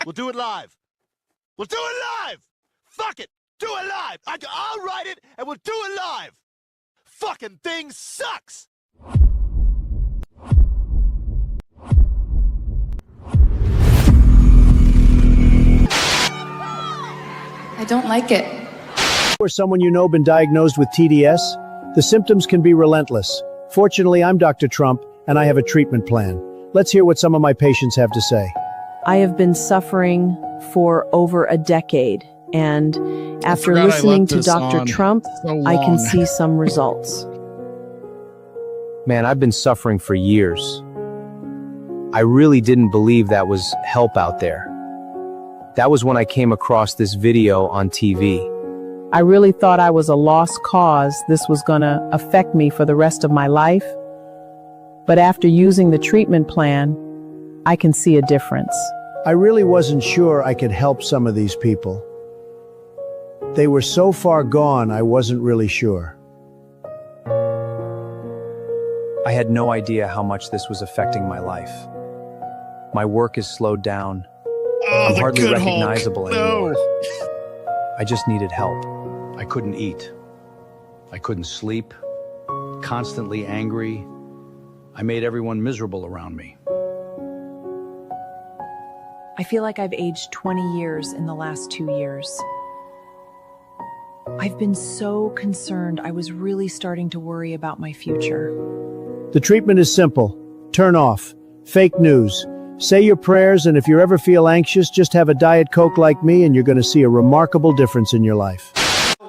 We'll do it live. We'll do it live. Fuck it. Do it live. I'll write it and we'll do it live. Fucking thing sucks. I don't like it. Or someone you know been diagnosed with TDS? The symptoms can be relentless. Fortunately, I'm Dr. Trump, and I have a treatment plan. Let's hear what some of my patients have to say. I have been suffering for over a decade, and after listening to Dr. Trump, I can see some results. Man, I've been suffering for years. I really didn't believe that was help out there. That was when I came across this video on TV. I really thought I was a lost cause. This was gonna affect me for the rest of my life. But after using the treatment plan, I can see a difference. I really wasn't sure I could help some of these people. They were so far gone, I wasn't really sure. I had no idea how much this was affecting my life. My work is slowed down. I'm hardly recognizable anymore. I just needed help. I couldn't eat. I couldn't sleep. Constantly angry. I made everyone miserable around me. I feel like I've aged 20 years in the last 2 years. I've been so concerned. I was really starting to worry about my future. The treatment is simple. Turn off fake news. Say your prayers, and if you ever feel anxious, just have a Diet Coke like me, and you're going to see a remarkable difference in your life.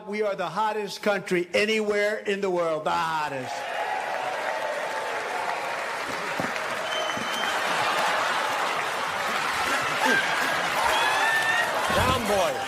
We are the hottest country anywhere in the world, the hottest. Down, boy.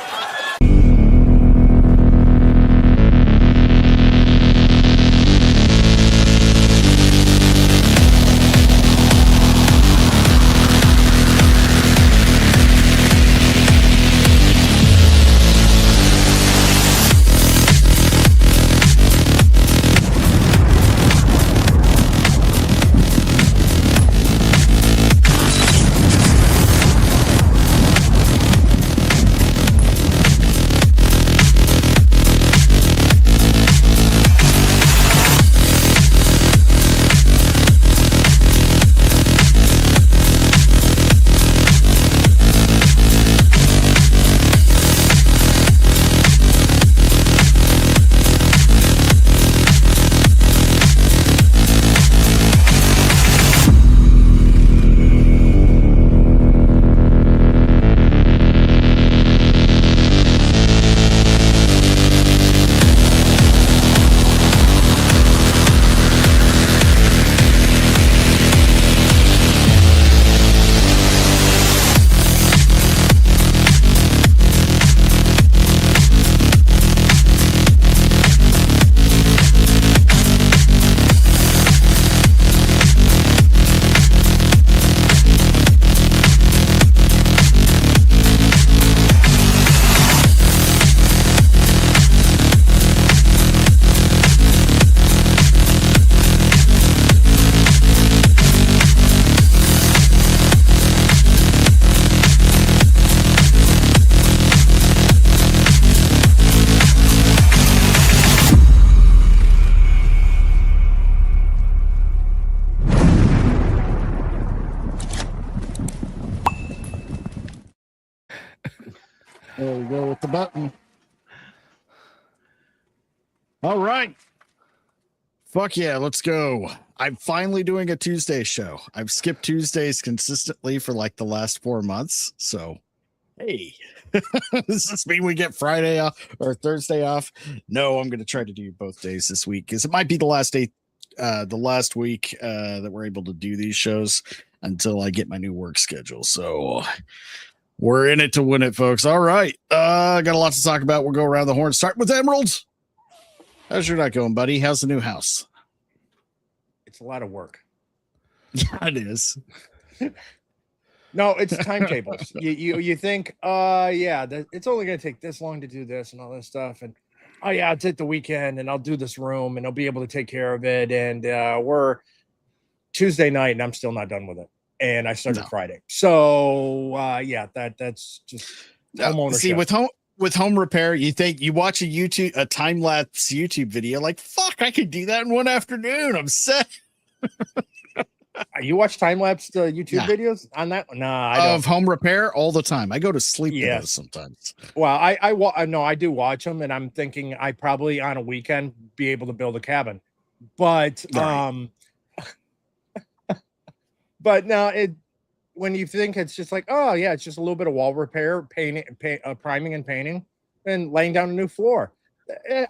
There we go with the button. All right. Fuck yeah, let's go. I'm finally doing a Tuesday show. I've skipped Tuesdays consistently for like the last 4 months. So, hey, does this mean we get Friday off or Thursday off? No, I'm going to try to do both days this week because it might be the last day, the last week that we're able to do these shows until I get my new work schedule. So we're in it to win it, folks. All right. Got a lot to talk about. We'll go around the horn. Start with Emerald. How's your night going, buddy? How's the new house? It's a lot of work. Yeah, it is. No, it's timetables. you think, it's only going to take this long to do this and all this stuff. And, oh, yeah, I'll take the weekend and I'll do this room and I'll be able to take care of it. And we're Tuesday night and I'm still not done with it. and I started Friday. So yeah, that's just home ownership. See, with home repair, you think you watch a time lapse YouTube video, like fuck, I could do that in one afternoon. I'm set. You watch time lapse YouTube videos on that? No, I don't. Of home repair all the time. I go to sleep with those sometimes. Well, I do watch them, and I'm thinking I probably on a weekend be able to build a cabin, but but no, when you think it's just like, oh yeah, it's just a little bit of wall repair, priming and painting, and laying down a new floor.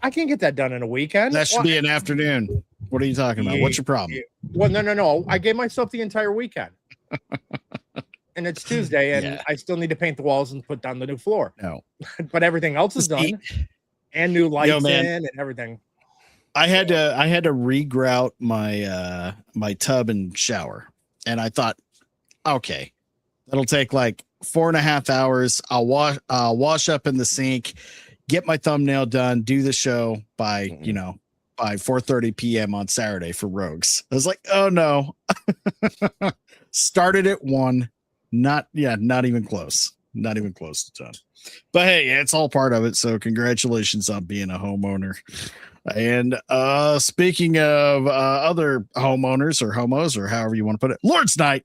I can't get that done in a weekend. That should be an afternoon. What are you talking about? What's your problem? Well, no. I gave myself the entire weekend. And it's Tuesday, and I still need to paint the walls and put down the new floor. No. But everything else is done. And new lights in and everything. I had to regrout my my tub and shower. And I thought, okay, that'll take like 4.5 hours. I'll wash up in the sink, get my thumbnail done, do the show by 4:30 p.m. on Saturday for Rogues. I was like, oh no. Started at 1. Not even close. Not even close to done. But hey, it's all part of it. So congratulations on being a homeowner. And speaking of other homeowners or homos or however you want to put it, Laurence Knight.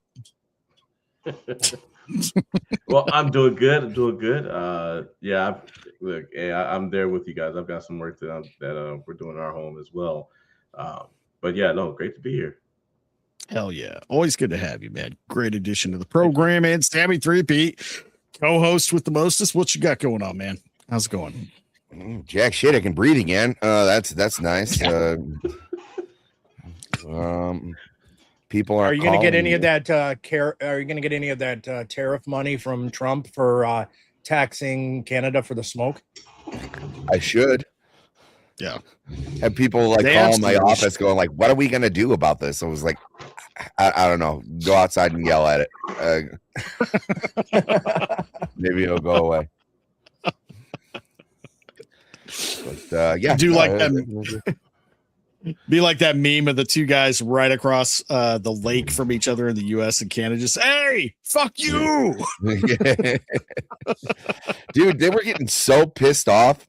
Well, I'm doing good. I'm there with you guys. I've got some work that we're doing in our home as well. But yeah, no, great to be here. Hell yeah. Always good to have you, man. Great addition to the program. And Stabby 3P, co-host with the mostest. What you got going on, man? How's it going? Jack shit, I can breathe again. That's nice. People are you going to get any of that are you going to get any of that tariff money from Trump for taxing Canada for the smoke? I should. Yeah. Have people like call my office going like, what are we going to do about this? I was like, I don't know. Go outside and yell at it. Maybe it'll go away. But yeah. Do like that. Be like that meme of the two guys right across the lake from each other in the US and Canada. Just, hey, fuck you. Dude, they were getting so pissed off.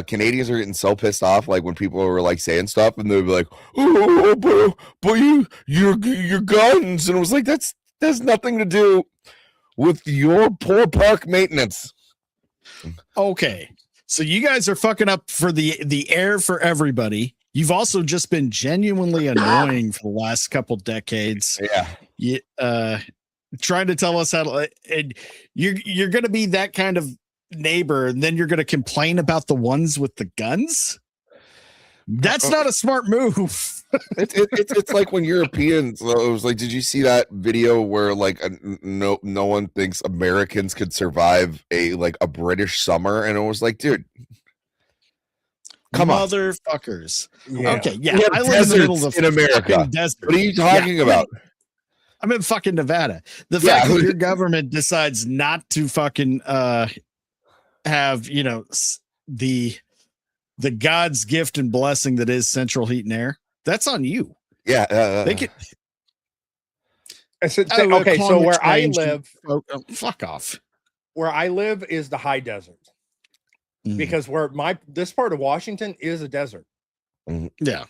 Canadians are getting so pissed off, like when people were like saying stuff, and they'd be like, "Oh, but your guns," and it was like that's nothing to do with your poor park maintenance. Okay, so you guys are fucking up for the air for everybody. You've also just been genuinely annoying for the last couple decades. Yeah, trying to tell us how to. And you're going to be that kind of neighbor, and then you're going to complain about the ones with the guns. That's not a smart move. It's like when Europeans. It was like, did you see that video where like no one thinks Americans could survive a British summer, and it was like, dude, come on, motherfuckers. Yeah. Okay, yeah, I live in the middle of America. Desert. What are you talking about? I'm in fucking Nevada. The fact that your government decides not to fucking have the God's gift and blessing that is central heat and air, that's on you. Yeah, they could. Okay, so where I live, fuck off. Where I live is the high desert, because this part of Washington is a desert. Yeah.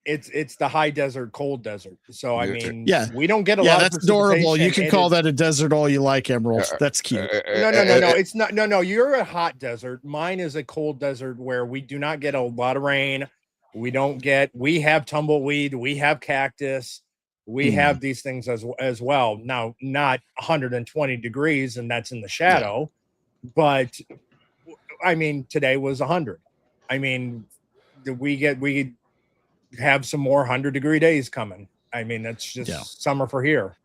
It's the high desert, cold desert. So I mean, we don't get a lot. That's adorable. You can call that a desert all you like, Emerald. That's cute. No. It's not. No. You're a hot desert. Mine is a cold desert where we do not get a lot of rain. We have tumbleweed. We have cactus. We have these things as well. Now, not 120 degrees, and that's in the shadow. Yeah. But I mean, today was 100. I mean, we have some more 100-degree days coming. I mean, that's just summer for here.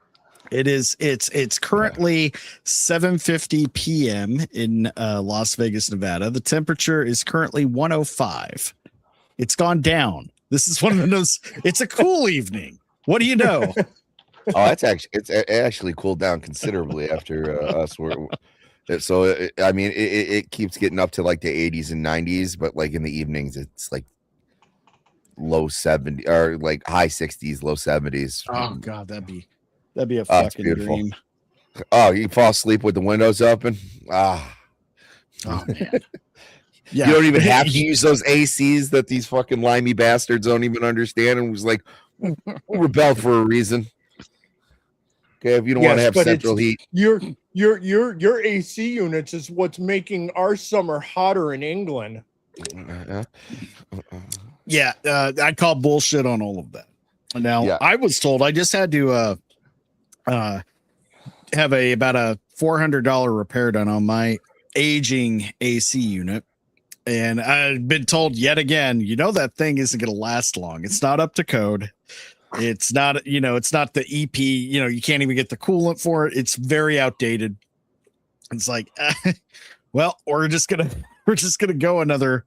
It is. It's currently 7:50 p.m. in Las Vegas, Nevada. The temperature is currently 105. It's gone down. This is one of those. It's a cool evening. What do you know? Oh, it actually cooled down considerably after us. So I mean, it keeps getting up to like the 80s and 90s, but like in the evenings, it's like low 70 or like high 60s, low 70s. Oh god, that'd be That'd be a Oh, it's fucking beautiful. dream. Oh, you fall asleep with the windows open. Ah. Oh man. You don't even have to use those ACs that these fucking limey bastards don't even understand. And was like, we'll rebel for a reason. Okay, if you don't want to have central heat. Your AC units is what's making our summer hotter in England. Yeah, I call bullshit on all of that. Now, I was told I just had to have about a $400 repair done on my aging AC unit. And I've been told yet again, that thing isn't going to last long. It's not up to code. It's not, it's not the EP, you can't even get the coolant for it. It's very outdated. It's like, well, we're just going to go another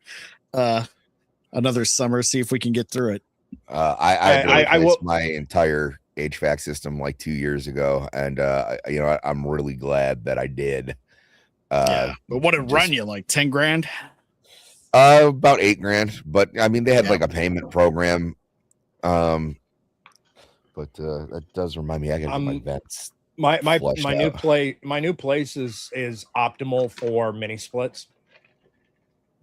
summer, see if we can get through it. I replaced my entire HVAC system like 2 years ago. And, I'm really glad that I did. But what did run you, like 10 grand? About $8,000, but I mean, they had like a payment program. But that does remind me, I gotta get my vents. My new place is optimal for mini splits.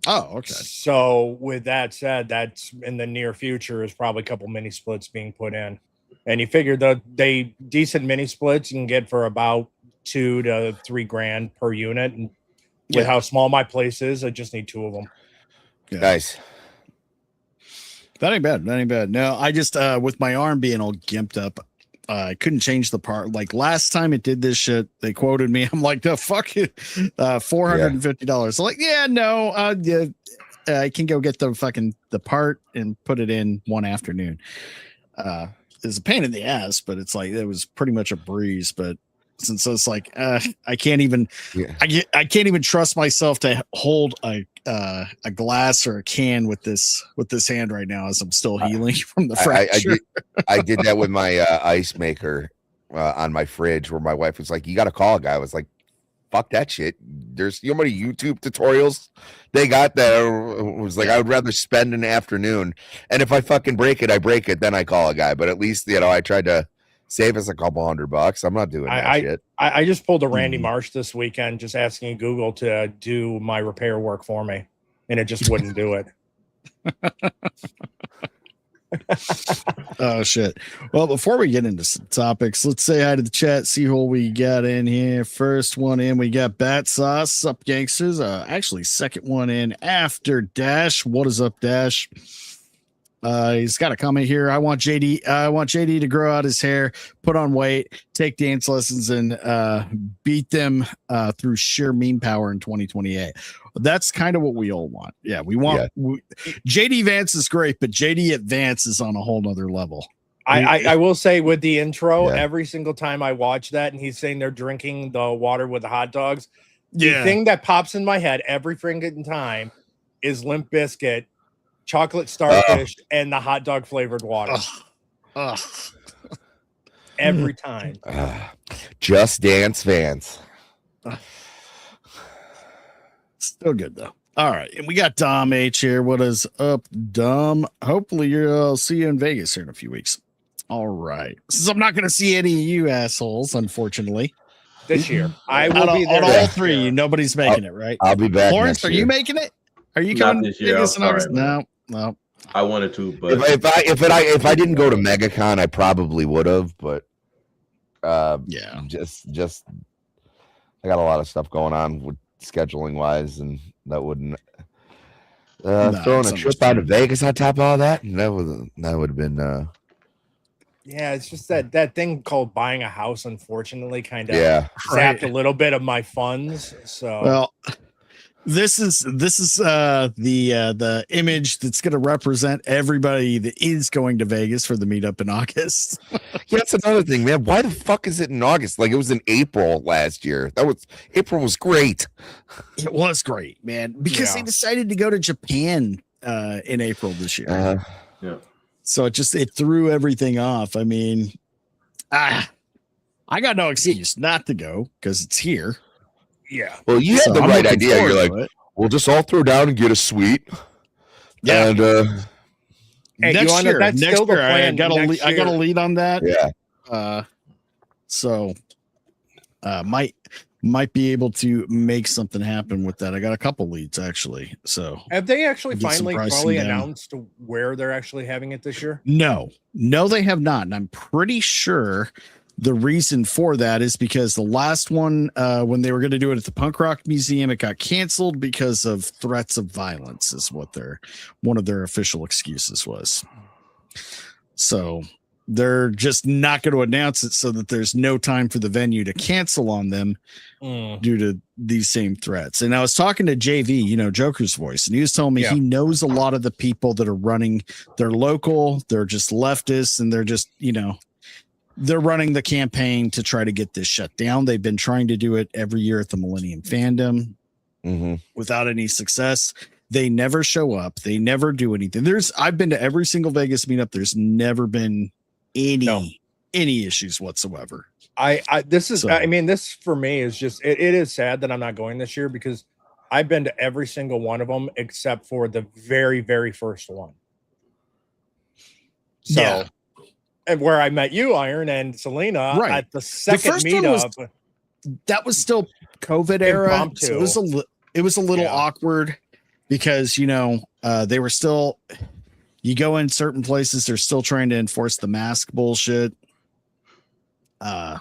Oh, okay. So with that said, that's in the near future is probably a couple mini splits being put in, and you figure they decent mini splits you can get for about $2,000 to $3,000 per unit, and with how small my place is, I just need 2 of them. Yeah. Nice. That ain't bad. No, I just with my arm being all gimped up, I couldn't change the part. Like last time it did this shit, they quoted me. I'm like, no, fuck it, $450. So like, I can go get the part and put it in one afternoon. It's a pain in the ass, but it's like it was pretty much a breeze. But since it's like I can't even trust myself to hold a glass or a can with this hand right now as I'm still healing from the fracture. I did that with my ice maker on my fridge, where my wife was like, you got to call a guy. I was like, fuck that shit. There's how many YouTube tutorials they got that was like, I would rather spend an afternoon, and if I fucking break it, I break it, then I call a guy. But at least I tried to save us a couple $100. I'm not doing that shit. I just pulled a Randy Marsh this weekend, just asking Google to do my repair work for me, and it just wouldn't do it. Oh shit. Well, before we get into some topics, let's say hi to the chat, see who we got in here. First one in, we got Bat Sauce. Sup, gangsters? Actually, second one in after Dash. What is up, Dash? He's got a comment here. I want JD to grow out his hair, put on weight, take dance lessons, and beat them through sheer meme power in 2028. That's kind of what we all want. Yeah, we want JD Vance is great, but JD Advance is on a whole nother level. I will say with the intro, every single time I watch that and he's saying they're drinking the water with the hot dogs, the thing that pops in my head every freaking time is Limp Bizkit, chocolate starfish, and the hot dog flavored water. Every time. Just Dance Vance. Still good though. All right, and we got Dom H here. What is up, Dom? Hopefully I'll see you in Vegas here in a few weeks. All right, since I'm not going to see any of you assholes, unfortunately, this year I will be there. On all three, nobody's making it, right? I'll be back. Lawrence, are you making it? Are you coming this year? Vegas in August? No. I wanted to, but if I didn't go to MegaCon, I probably would have. But just I got a lot of stuff going on with scheduling wise, and that wouldn't throwing a trip out of Vegas on top of all that. That would have been. Yeah, it's just that thing called buying a house. Unfortunately, kind of zapped a little bit of my funds. So well. This is the image that's going to represent everybody that is going to Vegas for the meetup in August. Yeah, that's another thing, man. Why the fuck is it in August? Like it was in April last year. April was great. It was great, man, because they decided to go to Japan in April this year. Yeah. So it threw everything off. I mean, I got no excuse not to go because it's here. Yeah. Well, you had the right idea. You're like, we'll just all throw down and get a suite. Yeah. And next year, I got a lead on that. Yeah. So might be able to make something happen with that. I got a couple leads actually. So have they actually finally probably announced where they're actually having it this year? No, they have not. And I'm pretty sure the reason for that is because the last one, when they were going to do it at the Punk Rock Museum, it got canceled because of threats of violence, is what one of their official excuses was. So they're just not going to announce it so that there's no time for the venue to cancel on them due to these same threats. And I was talking to JV, Joker's Voice, and he was telling me he knows a lot of the people that are running. They're local, they're just leftists, and they're just, they're running the campaign to try to get this shut down. They've been trying to do it every year at the Millennium Fandom without any success. They never show up. They never do anything. I've been to every single Vegas meetup. There's never been any issues whatsoever. This for me is just it is sad that I'm not going this year because I've been to every single one of them except for the very, very first one. So and where I met you, Iron, and Selena at the second meetup. That was still COVID era. So it was a little awkward because they were still. You go in certain places, they're still trying to enforce the mask bullshit. My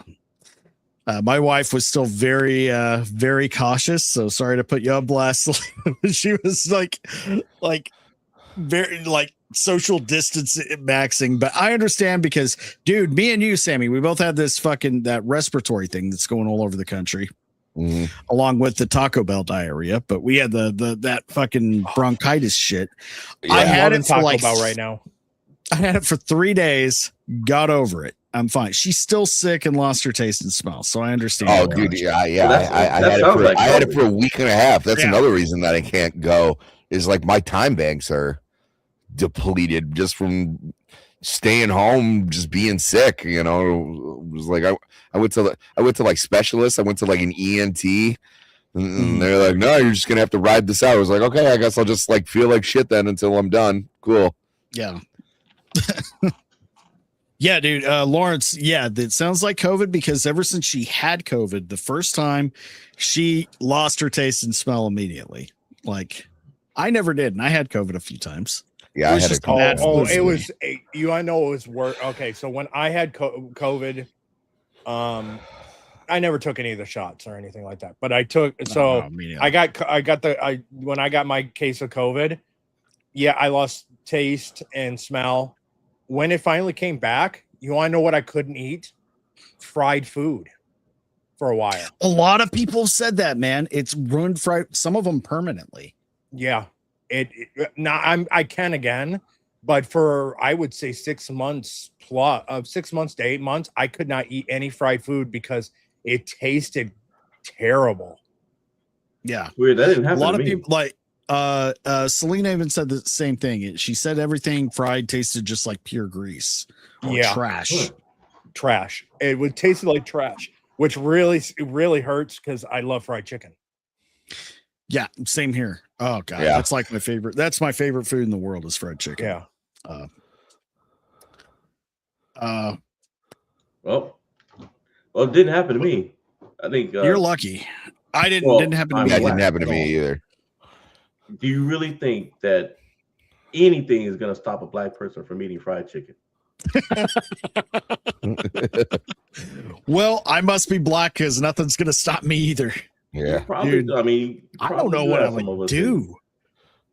wife was still very, very cautious. So sorry to put you on blast. She was like very social distance maxing, but I understand because, dude, me and you, Sammy, we both had this that respiratory thing that's going all over the country. Along with the Taco Bell diarrhea, but we had that fucking bronchitis shit. I had it for right now. I had it for 3 days, got over it. I'm fine. She's still sick and lost her taste and smell, so I understand. Oh, dude, I had it for a week and a half. That's another reason that I can't go. Is my time banks are depleted just from staying home, just being sick. It was I went to specialists. I went to an ENT, and they're like, "No, you're just gonna have to ride this out." I was like, "Okay, I guess I'll just feel like shit then until I'm done." Cool. Yeah. Yeah, dude. Laurence. Yeah, it sounds like COVID because ever since she had COVID, the first time she lost her taste and smell immediately. I never did, and I had COVID a few times. Yeah, I had it was. I know it was worse. Okay, so when I had COVID. I never took any of the shots or anything like that, but I took. When I got my case of COVID, I lost taste and smell. When it finally came back, you want to know what I couldn't eat? Fried food for a while. A lot of people said that, man. It's ruined some of them permanently. Yeah, I can again. But for, I would say 6 months plus, 6 months to 8 months, I could not eat any fried food because it tasted terrible. Yeah. Weird. That didn't happen. A lot of people Selena even said the same thing. She said everything fried tasted just like pure grease. Trash. Trash. It would taste like trash, which really hurts because I love fried chicken. Yeah, same here. Oh god, that's my favorite. That's my favorite food in the world is fried chicken. Yeah. Well, it didn't happen to me. I think you're lucky. I didn't happen to me. It didn't happen to me either. Do you really think that anything is going to stop a black person from eating fried chicken? Well, I must be black because nothing's going to stop me either. Yeah, probably. Dude, I don't know what I would do.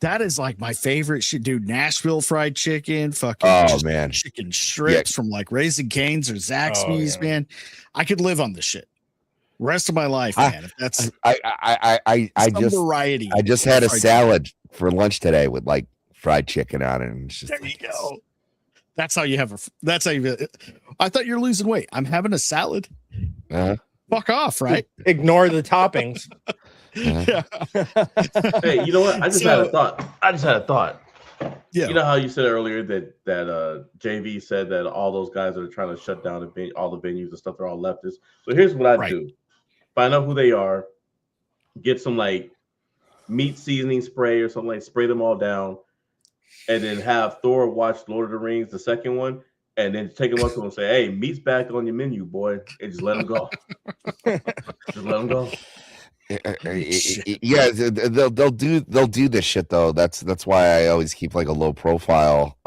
That is my favorite shit, dude. Nashville fried chicken, fucking man, chicken strips from Raising Cane's or Zaxby's, man. I could live on this shit rest of my life, man. If that's variety. I just had a salad for lunch today with fried chicken on it. And it's just there you go. That's how you have I thought you're losing weight. I'm having a salad. Fuck off, right? Ignore the toppings. Yeah. Hey, you know what? I just had a thought. Yeah. You know how you said earlier that JV said that all those guys that are trying to shut down all the venues and stuff, they're all leftists. So here's what I do. Find out who they are, get some meat seasoning spray or something, spray them all down, and then have Thor watch Lord of the Rings, the second one, and then take him up to him and say, "Hey, meat's back on your menu, boy," and just let him go. Just let him go. Yeah, they'll do this shit though. That's why I always keep like a low profile.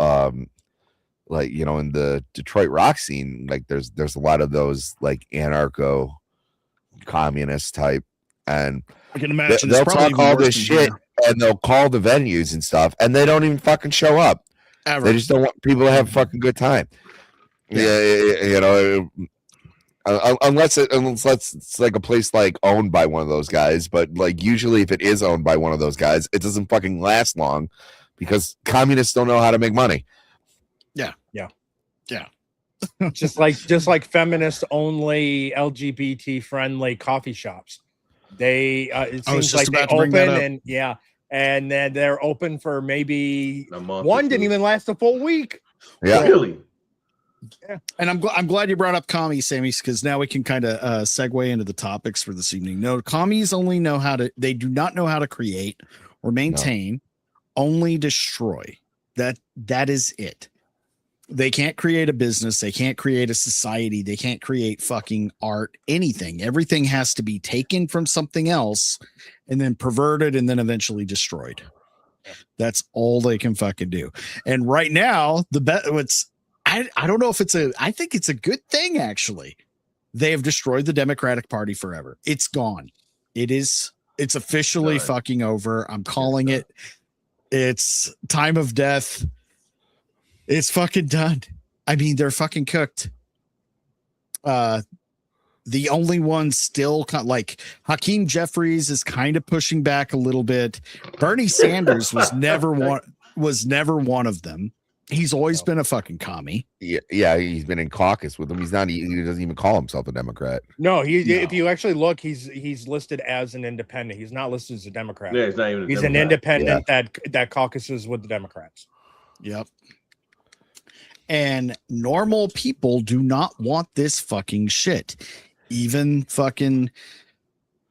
Like, you know, in the Detroit rock scene, like there's a lot of those like anarcho communist type, and I can imagine they'll talk all this shit and they'll call the venues and stuff, and they don't even fucking show up. Ever. They just don't want people to have a fucking good time. Yeah, you know. Unless it's like a place like owned by one of those guys, but like usually if it is owned by one of those guys, it doesn't fucking last long because communists don't know how to make money. Yeah. just like feminist only LGBT friendly coffee shops. They it seems like they open and then they're open for maybe one didn't even last a full week. Yeah, really. Yeah. And I'm glad you brought up Commies, Sammy, because now we can kind of segue into the topics for this evening. No, Commies only know they do not know how to create or maintain, only destroy. That is it. They can't create a business. They can't create a society. They can't create fucking art, anything. Everything has to be taken from something else and then perverted and then eventually destroyed. That's all they can fucking do. And right now, I don't know if I think it's a good thing, actually. They have destroyed the Democratic Party forever. It's gone. It's officially fucking over. I'm calling it. It's time of death. It's fucking done. I mean, they're fucking cooked. The only one still like Hakeem Jeffries is kind of pushing back a little bit. Bernie Sanders was never one of them. He's always been a fucking commie. Yeah, he's been in caucus with them. He doesn't even call himself a Democrat. No, if you actually look, he's listed as an independent. He's not listed as a Democrat. Yeah, he's not even. He's an independent that caucuses with the Democrats. Yep. And normal people do not want this fucking shit. Even fucking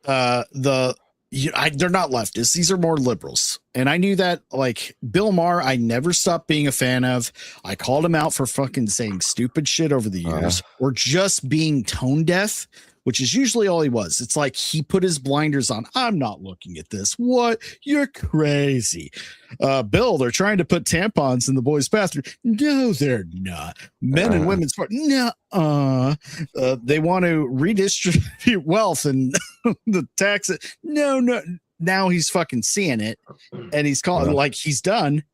they're not leftists. These are more liberals. And I knew that, like, Bill Maher, I never stopped being a fan of. I called him out for fucking saying stupid shit over the years or just being tone deaf, which is usually all he was. It's like he put his blinders on. I'm not looking at this. What? You're crazy. Bill, they're trying to put tampons in the boys' bathroom. No, they're not. Men and women's part. No. They want to redistribute wealth and the tax. No. Now he's fucking seeing it, and he's calling like he's done.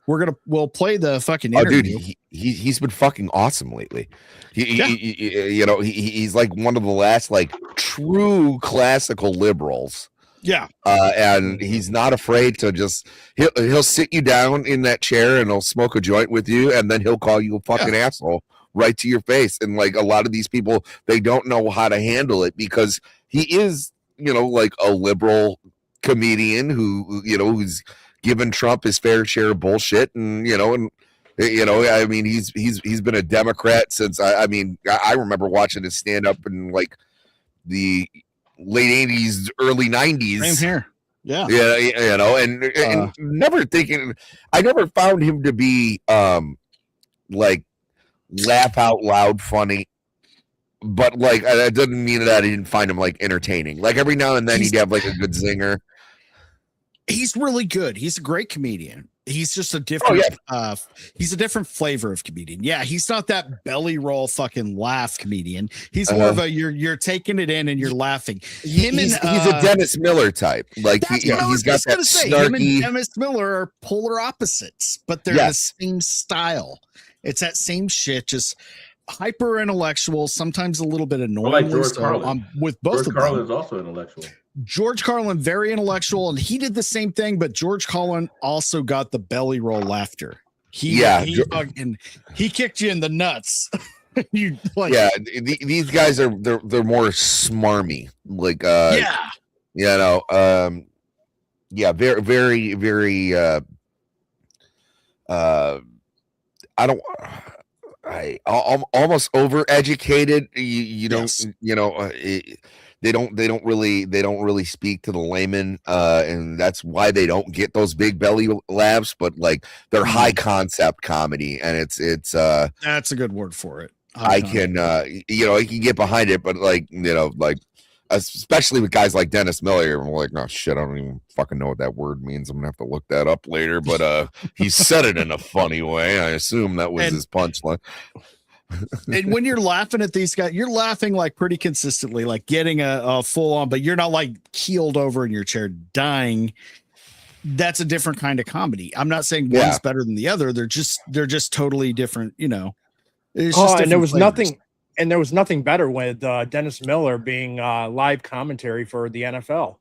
We'll play the fucking interview. Dude, he's been fucking awesome lately. He's like one of the last like true classical liberals. Yeah. And he's not afraid to just he'll sit you down in that chair and he'll smoke a joint with you, and then he'll call you a fucking asshole right to your face. And like a lot of these people, they don't know how to handle it because he is, like a liberal comedian who's given Trump his fair share of bullshit, and I mean, he's been a Democrat since I remember watching his stand up in like the late 80s, early 90s. Same here. Yeah. And never thinking, I never found him to be like laugh out loud funny. But like that doesn't mean that I didn't find him like entertaining. Like every now and then he'd have like a good zinger. He's really good. He's a great comedian. He's just a different he's a different flavor of comedian. Yeah, he's not that belly roll fucking laugh comedian. He's more of a you're taking it in and you're laughing. He's a Dennis Miller type. Like he's got that snarky. Him and Dennis Miller are polar opposites, but they're the same style. It's that same shit, just hyper intellectual, sometimes a little bit annoying. Like George Carlin. With both of them. George Carlin is also intellectual. George Carlin, very intellectual, and he did the same thing, but George Carlin also got the belly roll laughter. He kicked you in the nuts. These guys are they're more smarmy. Like very, very, very almost overeducated. they don't really speak to the layman, and that's why they don't get those big belly laughs. But like they're high concept comedy, and it's that's a good word for it. I can I can get behind it, but like especially with guys like Dennis Miller, I'm like, no shit, I don't even fucking know what that word means. I'm gonna have to look that up later. But he said it in a funny way. I assume that was his punchline. And when you're laughing at these guys, you're laughing like pretty consistently, like getting a full on, but you're not like keeled over in your chair dying. That's a different kind of comedy. I'm not saying one's better than the other. They're just totally different, you know. It's just and there was flavors. nothing better with Dennis Miller being live commentary for the NFL.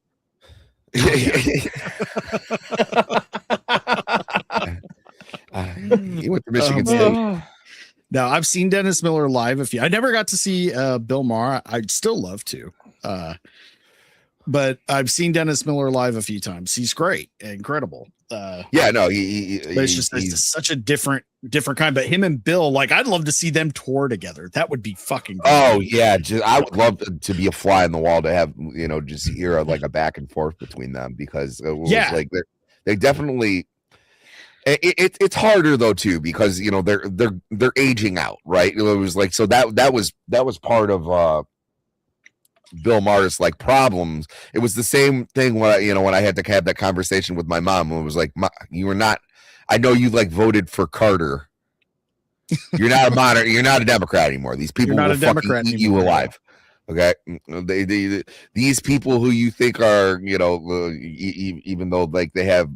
He went to Michigan State. Now I've seen Dennis Miller live. I never got to see Bill Maher, I'd still love to. But I've seen Dennis Miller live a few times. He's great, incredible. It's such a different kind. But him and Bill, like, I'd love to see them tour together. That would be fucking great. Oh yeah, I would love to be a fly on the wall to have just hear like a back and forth between them, because it was like they definitely. It's harder though too, because they're aging out, right? It was like, so that was part of Bill Maher's like problems. It was the same thing when I had to have that conversation with my mom, when it was like, you were not, I know you like voted for Carter. You're not a moderate, you're not a Democrat anymore. These people will fucking eat you alive. Okay, these people who you think are, even though like they have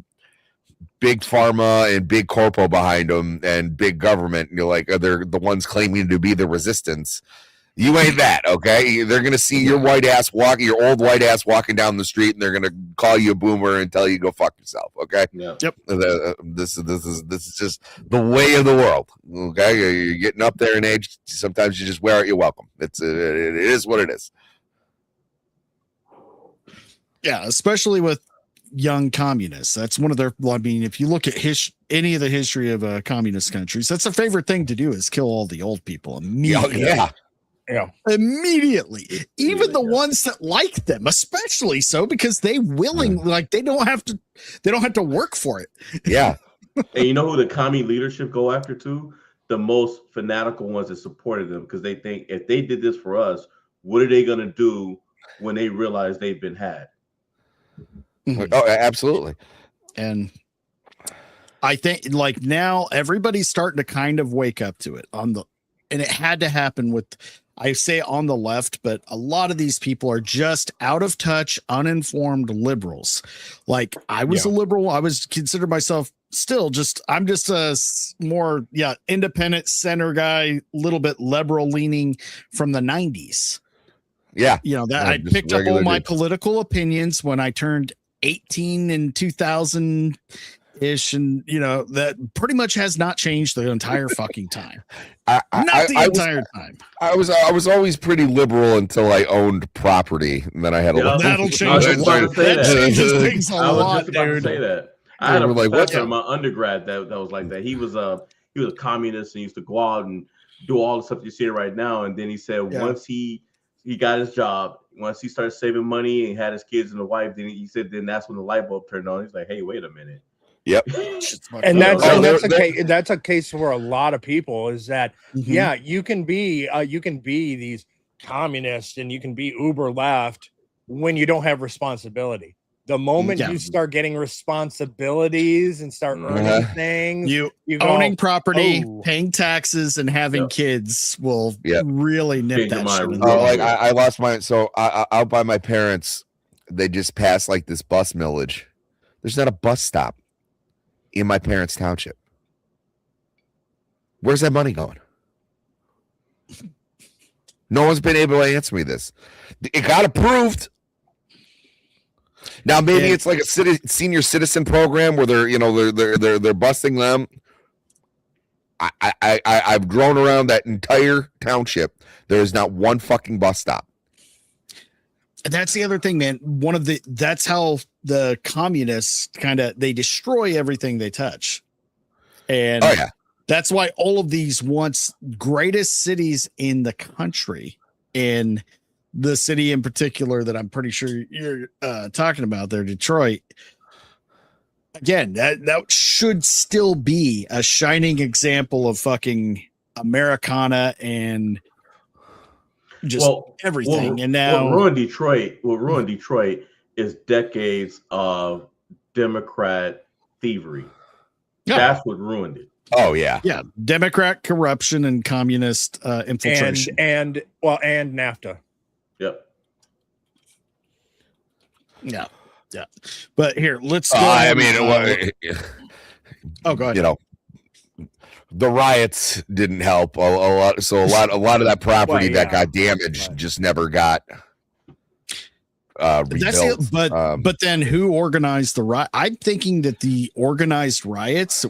big pharma and big corpo behind them and big government, you're like, they're the ones claiming to be the resistance. You ain't that, okay? They're gonna see your old white ass walking down the street, and they're gonna call you a boomer and tell you go fuck yourself, okay? Yeah. Yep. This is just the way of the world, okay? You're getting up there in age. Sometimes you just wear out your welcome. It is what it is. Yeah, especially with young communists. That's one of their, I mean, if you look at any of the history of communist countries, that's their favorite thing to do, is kill all the old people immediately. Yeah. Immediately. Even the ones that like them, especially so, because they like they don't have to work for it. Yeah. And you know who the commie leadership go after too? The most fanatical ones that supported them, because they think if they did this for us, what are they gonna do when they realize they've been had? Oh, absolutely. And I think like now everybody's starting to kind of wake up to it and it had to happen with, I say on the left, but a lot of these people are just out of touch, uninformed liberals. Like I was a liberal. I was considered myself still I'm just a more, independent center guy, little bit liberal leaning from the 90s. Yeah. That I picked up all my political opinions when I turned 18 in 2000 ish, and that pretty much has not changed the entire fucking time. Entire time. I was always pretty liberal until I owned property, and then I had a lot. That'll change it. That changes things a lot, dude. To say that. I had a professor in my undergrad that was like that. He was a communist and used to go out and do all the stuff you see right now. And then he said once he got his job, once he started saving money and had his kids and a wife, then he said that's when the light bulb turned on. He's like, hey, wait a minute. Yep. And that's a case for a lot of people, is that you can be these communists and you can be uber left when you don't have responsibility. The moment you start getting responsibilities and start earning things, you owning property, paying taxes, and having kids will really nip that shit. Like I lost mine. So out by my parents, they just passed like this bus millage. There's not a bus stop in my parents' township. Where's that money going? No one's been able to answer me this. It got approved. Now maybe it's like a senior citizen program where they're busting them. I've grown around that entire township. There is not one fucking bus stop. And that's the other thing, man. That's how the communists they destroy everything they touch. And that's why all of these once greatest cities in the country, in the city in particular that I'm pretty sure you're talking about there, Detroit. Again, that should still be a shining example of fucking Americana and just everything. And now what ruined Detroit is decades of Democrat thievery. Yeah. That's what ruined it. Oh yeah. Yeah. Democrat corruption and communist infiltration. And NAFTA. Yep. Yeah. Yeah. But here, let's go. Go ahead. You know, the riots didn't help a lot. So a lot of that property that got damaged just never got rebuilt. But then who organized the riot? I'm thinking that the organized riots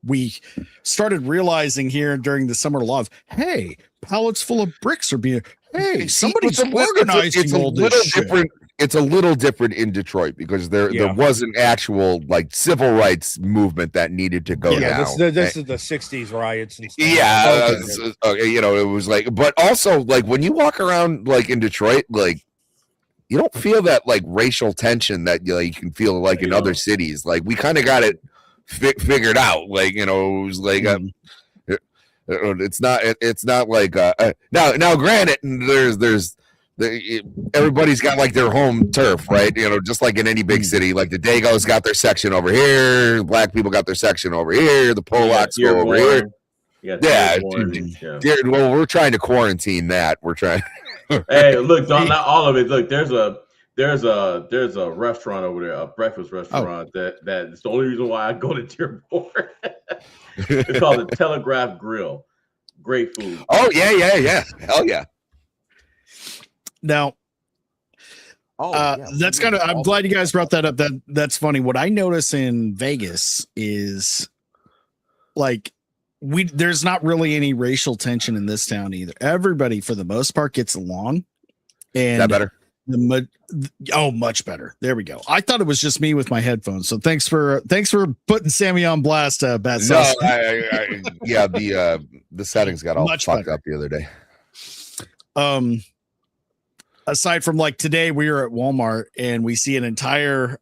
we started realizing here during the summer laws. Hey, pallets full of bricks are being. Hey, somebody's organizing all this shit. It's a little different in Detroit because there was an actual like civil rights movement that needed to go down. This is the 60s riots and stuff. Yeah, you know, it was like, but also like when you walk around like in Detroit, like you don't feel that like racial tension that you can feel like in other cities. Like we kind of got it figured out. Like, you know, it was like it's not like now granted there's everybody's got like their home turf, right? You know, just like in any big city, like the Dagos got their section over here, black people got their section over here, the Polacks go over here. Yeah. Well, we're trying to quarantine that. We're trying. Hey, look, not all of it. Look, there's a restaurant over there, a breakfast restaurant that's the only reason why I go to Dearborn. It's called the Telegraph Grill. Great food. Oh yeah. Hell yeah. Now, that's kind of. I'm glad you guys brought that up. That's funny. What I notice in Vegas is, like, there's not really any racial tension in this town either. Everybody, for the most part, gets along. And is that better? Much better. There we go. I thought it was just me with my headphones. So thanks for putting Sammy on blast. Bad sauce. No, the settings got all fucked up the other day. Aside from like today, we were at Walmart and we see an entire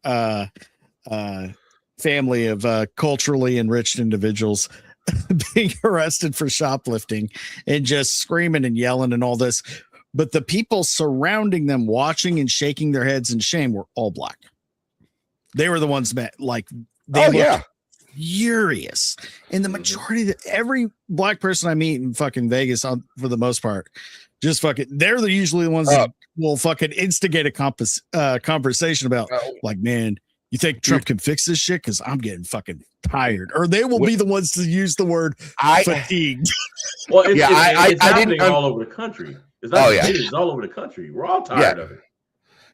family of culturally enriched individuals being arrested for shoplifting and just screaming and yelling and all this. But the people surrounding them, watching and shaking their heads in shame, were all black. They were the ones that looked furious. And the majority of every black person I meet in fucking Vegas, for the most part, just they're usually the ones that will fucking instigate a conversation about like, man, you think Trump can fix this shit? Because I'm getting fucking tired. Or they will be the ones to use the word fatigued. Well, it's happening all over the country. It's not it's all over the country. We're all tired of it.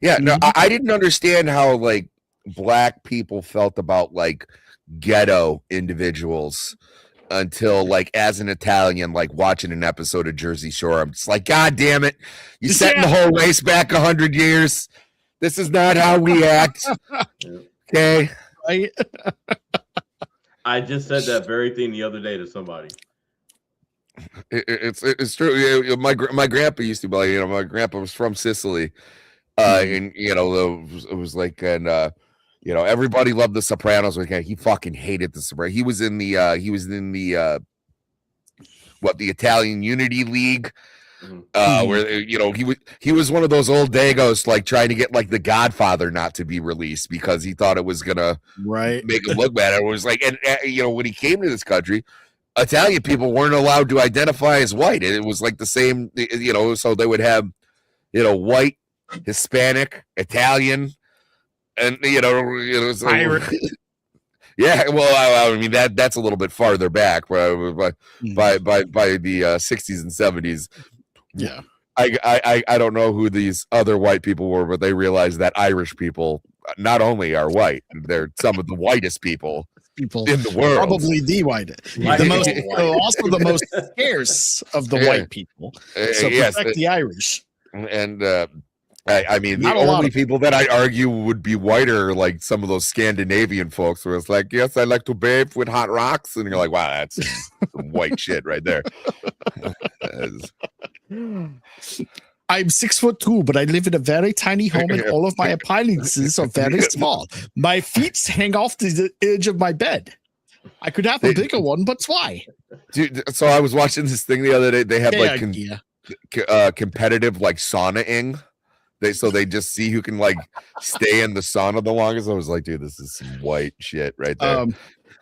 Yeah, no, I didn't understand how like black people felt about like ghetto individuals until like as an Italian, like watching an episode of Jersey Shore. I'm just like, God damn it. You're setting the whole race back 100 years. This is not how we act. Okay. I just said that very thing the other day to somebody. It's true. My grandpa used to be like, you know, my grandpa was from Sicily. And you know, it was like, and you know, everybody loved The Sopranos. Like, he fucking hated The Sopranos. He was in the the Italian Unity League, where you know he was one of those old Dagos, like trying to get like The Godfather not to be released because he thought it was gonna make him look bad. It was like, and you know, when he came to this country, Italian people weren't allowed to identify as white. It was like the same, you know, so they would have, you know, white, Hispanic, Italian. And you know, so, yeah. Well, I mean that's a little bit farther back, by the 60s and 70s. Yeah, I don't know who these other white people were, but they realized that Irish people not only are white, they're some of the whitest people in the world. Probably the whitest, also the most scarce of the white people. So protect the Irish. And I mean, the only people that I argue would be whiter are like some of those Scandinavian folks where it's like, yes, I like to bathe with hot rocks. And you're like, wow, that's some white shit right there. I'm 6'2", but I live in a very tiny home, and all of my appliances are very small. My feet hang off the edge of my bed. I could have a bigger one, but why? Dude, so I was watching this thing the other day. They have competitive like sauna-ing. They just see who can like stay in the sauna the longest. I was like, dude, this is some white shit right there.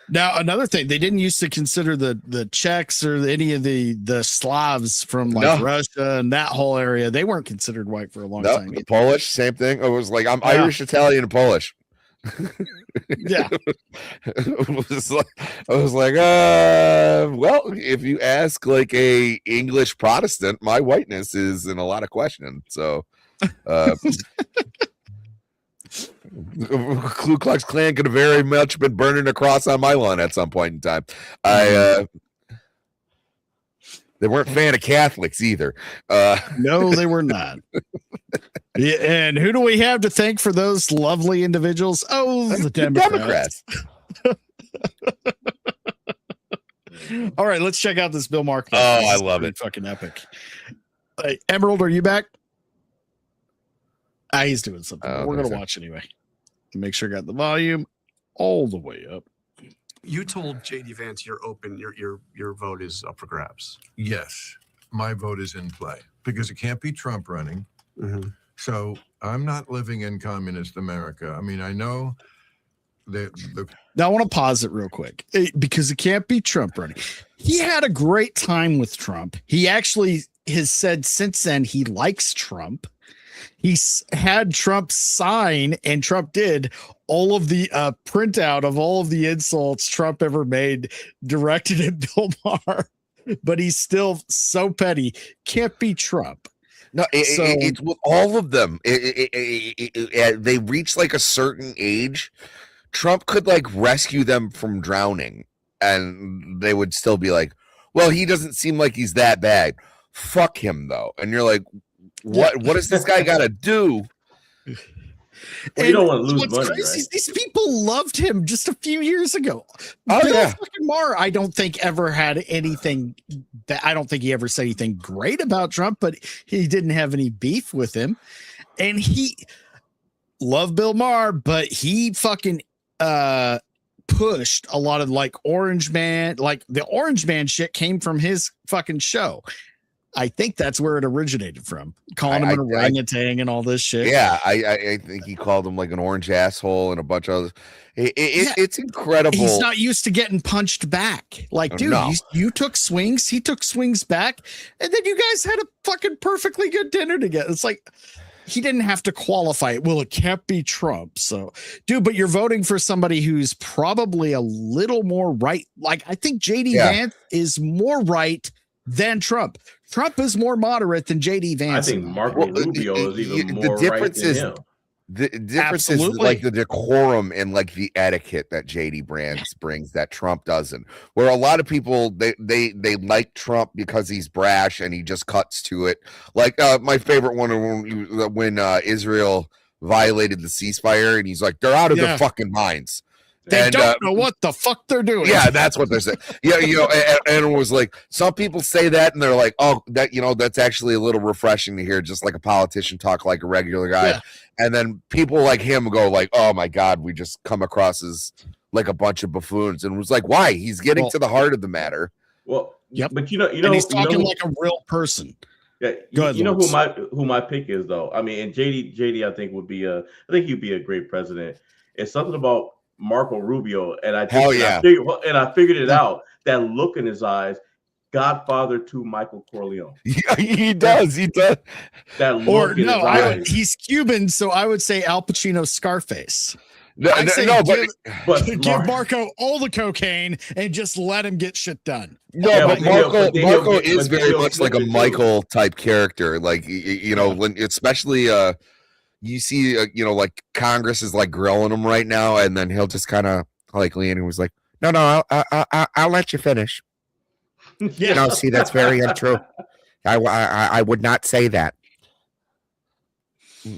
Now, another thing, they didn't used to consider the Czechs or any of the Slavs from Russia and that whole area. They weren't considered white for a long time. The Polish, same thing. I was like, I'm Irish, Italian, and Polish. Yeah. I was like, well, if you ask like a English Protestant, my whiteness is in a lot of question. So Ku Klux Klan could have very much been burning a cross on my lawn at some point in time. They weren't a fan of Catholics either. No, they were not. Yeah, and who do we have to thank for those lovely individuals? Oh, the Democrats. All right, let's check out this Bill Maher. Oh, I love it. Fucking epic. Hey, Emerald, are you back? He's doing something. We're going to watch anyway. Make sure I got the volume all the way up. You told JD Vance you're open, your vote is up for grabs. Yes, my vote is in play because it can't be Trump running. So I'm not living in communist America. I mean, I know that Now I want to pause it real quick because it can't be Trump running. He had a great time with Trump. He actually has said since then he likes Trump. He's had Trump sign, and Trump did all of the printout of all of the insults Trump ever made directed at Bill Maher, but he's still so petty. Can't be Trump. No, it's with all of them. They reach like a certain age. Trump could like rescue them from drowning, and they would still be like, well, he doesn't seem like he's that bad. Fuck him, though. And you're like, what does this guy got to do? Well, you don't want to lose what's money, crazy right? is these people loved him just a few years ago. Oh, Bill yeah. fucking Maher, I don't think ever had anything that I don't think he ever said anything great about Trump, but he didn't have any beef with him. And he loved Bill Maher, but he fucking pushed a lot of like Orange Man, like the Orange Man shit came from his fucking show. I think that's where it originated from, calling him an orangutan and all this shit. Yeah, I think he called him like an orange asshole and a bunch of other. It's incredible. He's not used to getting punched back. Like, dude, you took swings, he took swings back, and then you guys had a fucking perfectly good dinner together. It's like he didn't have to qualify it. Well, it can't be Trump. So, dude, but you're voting for somebody who's probably a little more right. Like, I think JD Vance is more right than Trump. Trump is more moderate than JD Vance. I think Marco Rubio is even more right than him. The difference is like the decorum and like the etiquette that JD Vance brings that Trump doesn't. Where a lot of people they like Trump because he's brash and he just cuts to it. Like my favorite one when Israel violated the ceasefire and he's like, they're out of their fucking minds. They don't know what the fuck they're doing. Yeah, that's what they're saying. Yeah, and it was like some people say that and they're like, oh, that that's actually a little refreshing to hear, just like a politician talk like a regular guy. Yeah. And then people like him go like, oh my God, we just come across as like a bunch of buffoons. And it was like, why? He's getting to the heart of the matter. Well, but and he's talking like a real person. Yeah, you know who my pick is though. I mean, and JD, I think he'd be a great president. It's something about Marco Rubio, and I figured it out. That look in his eyes, Godfather to Michael Corleone. Yeah, he does. That look in his eyes. He's Cuban, so I would say Al Pacino Scarface. But Give Marco all the cocaine and just let him get shit done. No, but Marco is very much like a Michael type character. Like when especially you see, like Congress is like grilling him right now, and then he'll just kind of like lean and was like, "No, I'll let you finish." Yeah. No, see, that's very untrue. I would not say that.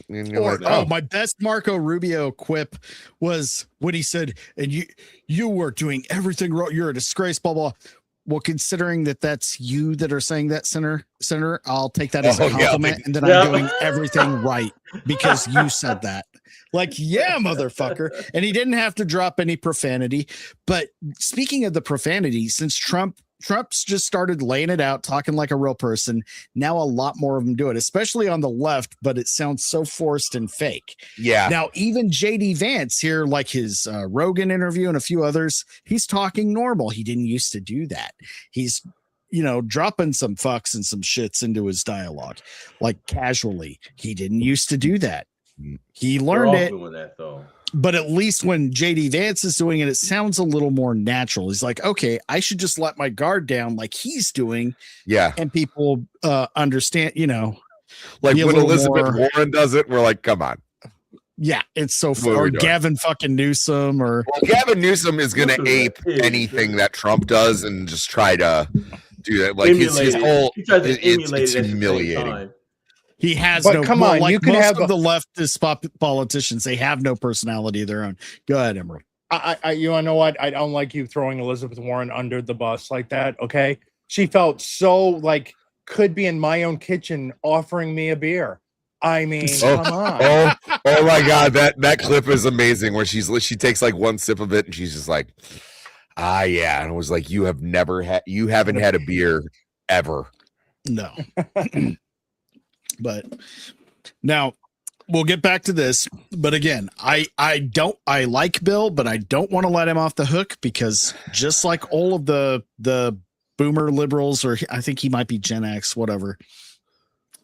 My best Marco Rubio quip was when he said, "And you were doing everything wrong. You're a disgrace." Blah blah. Well, considering that that's you that are saying that, Senator, I'll take that as a Oh, yeah. compliment, and that Yeah. I'm doing everything right because you said that. Like, yeah, motherfucker. And he didn't have to drop any profanity. But speaking of the profanity, since Trump's just started laying it out, talking like a real person, now a lot more of them do it, especially on the left, but it sounds so forced and fake. Yeah. Now, even JD Vance here, like his Rogan interview and a few others, he's talking normal. He didn't used to do that. He's, dropping some fucks and some shits into his dialogue, like casually. He didn't used to do that. He learned it. Doing that, though. But at least when JD Vance is doing it, it sounds a little more natural. He's like, okay, I should just let my guard down like he's doing. Yeah. And people understand, Like be a when little Elizabeth more- Warren does it, we're like, come on. Yeah, it's so What are or we doing? Gavin fucking Newsom or Gavin Newsom is going to ape anything that Trump does and just try to do that. Like his Emulate it. whole, He tries to it's emulate it at the same humiliating. time. he has But no. come well, on, like you could most have of the leftist politicians, they have no personality of their own. Go ahead, Emerald. You want to know what? I don't like you throwing Elizabeth Warren under the bus like that. Okay, she felt so like could be in my own kitchen offering me a beer. I mean, come on. Oh my God, that clip is amazing. Where she takes like one sip of it and she's just like, yeah, and it was like you haven't had a beer ever. No. But now we'll get back to this. But again, I like Bill, but I don't want to let him off the hook because just like all of the boomer liberals, or I think he might be Gen X, whatever,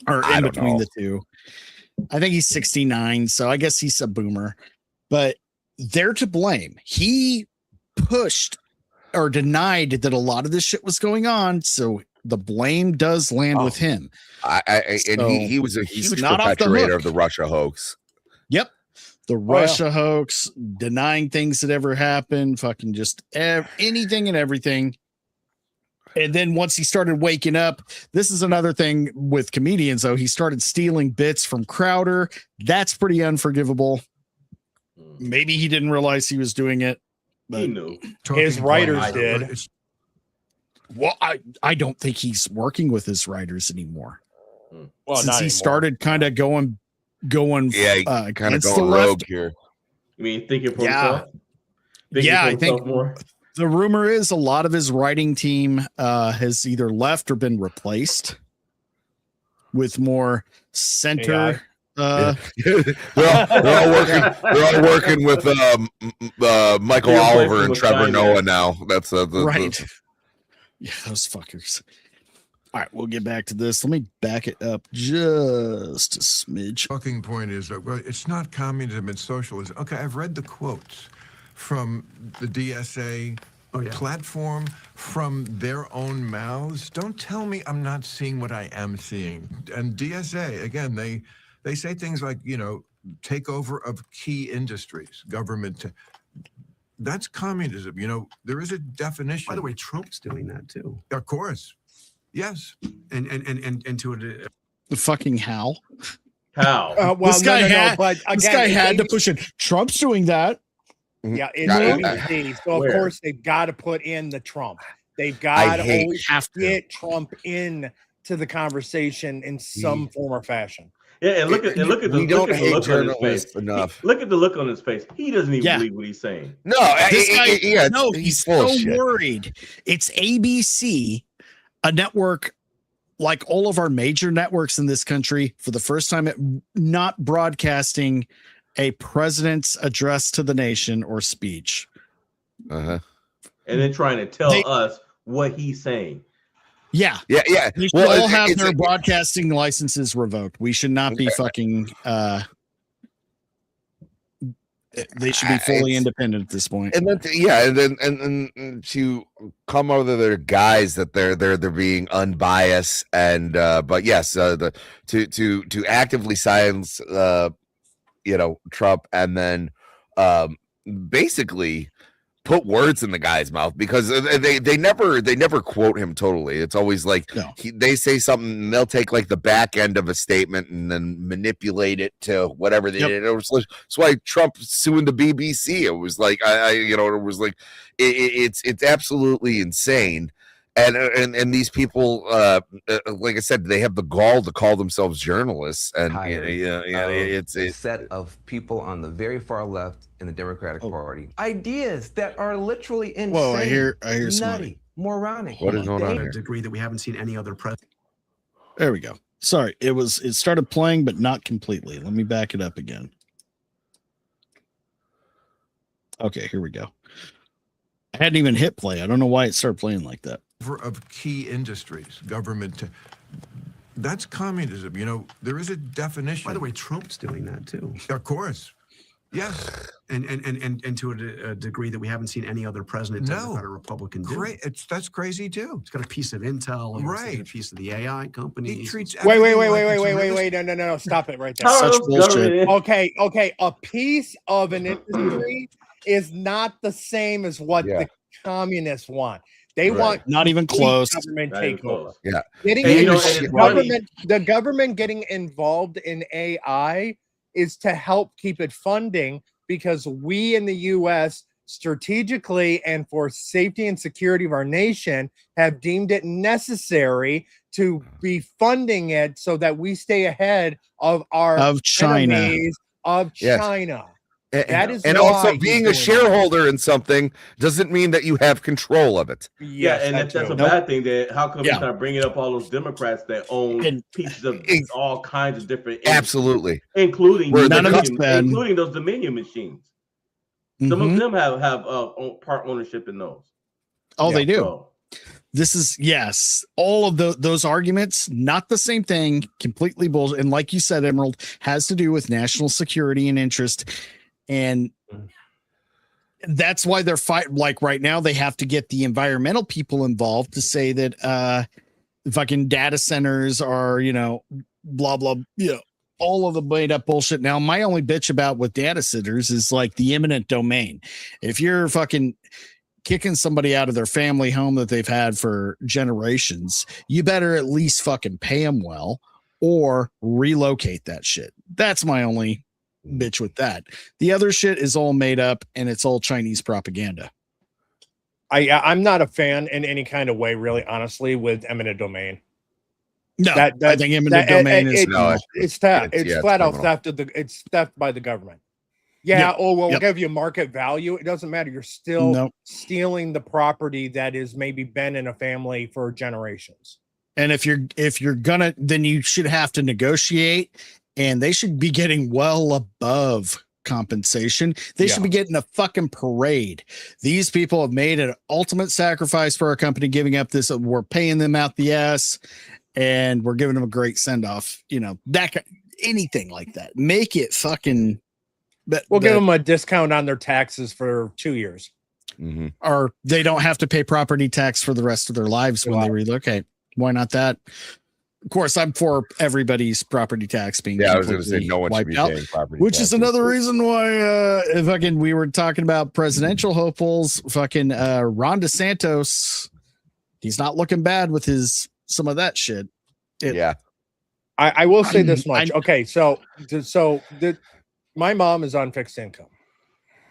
or in between the two. I think he's 69, so I guess he's a boomer, but they're to blame. He pushed or denied that a lot of this shit was going on, so the blame does land with him. And he was a huge not off the perpetuator hook. of the Russia hoax. Yep. The Russia hoax, denying things that ever happened, fucking just anything and everything. And then once he started waking up, this is another thing with comedians, though. He started stealing bits from Crowder. That's pretty unforgivable. Maybe he didn't realize he was doing it. But He knew. His writers did. Well, I don't think he's working with his writers anymore. Well, Since not he anymore. started kind of going Yeah, kind of against the going left. rogue here. You mean thinking for Yeah. himself? Thinking Yeah, for I think himself more? the rumor is a lot of his writing team has either left or been replaced with more center. they're all working with Michael They're Oliver replacing and with Trevor China. Noah now. That's right. Yeah, those fuckers. All right, we'll get back to this. Let me back it up just a smidge. Talking point is that, well, it's not communism, it's socialism. Okay, I've read the quotes from the DSA platform, from their own mouths. Don't tell me I'm not seeing what I am seeing. And DSA, again, they say things like, takeover of key industries, government. That's communism. There is a definition. By the way, Trump's doing that too. Of course. Yes. And to The fucking how? How? Well, this guy had, but this again, guy it's had to ABC push it. Trump's doing that. Yeah, it's ABC. So of Where? course they've got to put in the Trump. They've I got to hate- always get Trump in to the conversation in some form or fashion. Yeah, and look at the We look don't at the hate look on his journalists face. enough. Look at the look on his face. He doesn't even Yeah. believe what he's saying. No, This guy, yeah, no, he's he's full so of shit. worried. It's ABC, a network like all of our major networks in this country, for the first time, not broadcasting a president's address to the nation or speech. Uh-huh. And then trying to tell us what he's saying. Yeah. Yeah, yeah. They should Well, all have it's their a- broadcasting licenses revoked. We should not be fucking they should be fully independent at this point. And then and to come over their guise that they're being unbiased and but yes, to actively silence Trump and then basically put words in the guy's mouth, because they never quote him totally. It's always like they say something and they'll take like the back end of a statement and then manipulate it to whatever they did. That's why Trump suing the BBC. It was like it was like it's absolutely insane. and these people, like I said, they have the gall to call themselves journalists, and it's a set of people on the very far left in the Democratic Party. Ideas that are literally insane. Whoa, I hear nutty, somebody. moronic. What is going on here? A degree that we haven't seen any other president. There we go. Sorry, it started playing, but not completely. Let me back it up again. Okay, here we go. I hadn't even hit play. I don't know why it started playing like that. Of key industries, government. That's communism. You know, there is a definition. By the way, Trump's doing that too. Of course. Yes. And to a degree that we haven't seen any other president, Democrat or Republican do. Great. That's crazy too. He's got a piece of intel, right? A piece of the AI company. He treats Wait, no, stop it right there. Such bullshit. Okay. A piece of an industry is not the same as what the communists want. They want not even close. Government takeover. Yeah, The government getting involved in AI is to help keep it funding, because we in the U.S. strategically and for safety and security of our nation have deemed it necessary to be funding it so that we stay ahead of our China. enemies of China. That is and why also being a shareholder in something doesn't mean that you have control of it. Yeah, and if that's a bad thing, then how come you start bringing up all those Democrats that own pieces of all kinds of different Absolutely, including those Dominion machines. Some of them have part ownership in those. Oh, they do. So. This is all of those arguments, not the same thing, completely bullshit. And like you said, Emerald, has to do with national security and interest. And that's why they're fighting. Like right now, they have to get the environmental people involved to say that fucking data centers are, blah, blah, all of the made up bullshit. Now, my only bitch about with data centers is like the eminent domain. If you're fucking kicking somebody out of their family home that they've had for generations, you better at least fucking pay them well or relocate that shit. That's my only bitch with that. The other shit is all made up and it's all Chinese propaganda. I'm not a fan in any kind of way, really, honestly, with eminent domain. No, I think eminent domain is it's theft. It's flat out theft it's theft by the government. Yeah, we'll give you market value. It doesn't matter. You're still stealing the property that is maybe been in a family for generations. And if you're gonna, then you should have to negotiate, and they should be getting well above compensation. They should be getting a fucking parade. These people have made an ultimate sacrifice for our company, giving up this. We're paying them out the ass, and we're giving them a great send off. Anything like that. Make it fucking. We'll give them a discount on their taxes for 2 years. Or they don't have to pay property tax for the rest of their lives when they relocate. Why not that? Of course, I'm for everybody's property tax being I was going to say no one should be paying property which taxes. is another reason why we were talking about presidential hopefuls. Fucking Ron DeSantis, he's not looking bad with some of that shit. I will say this much. Okay, so my mom is on fixed income.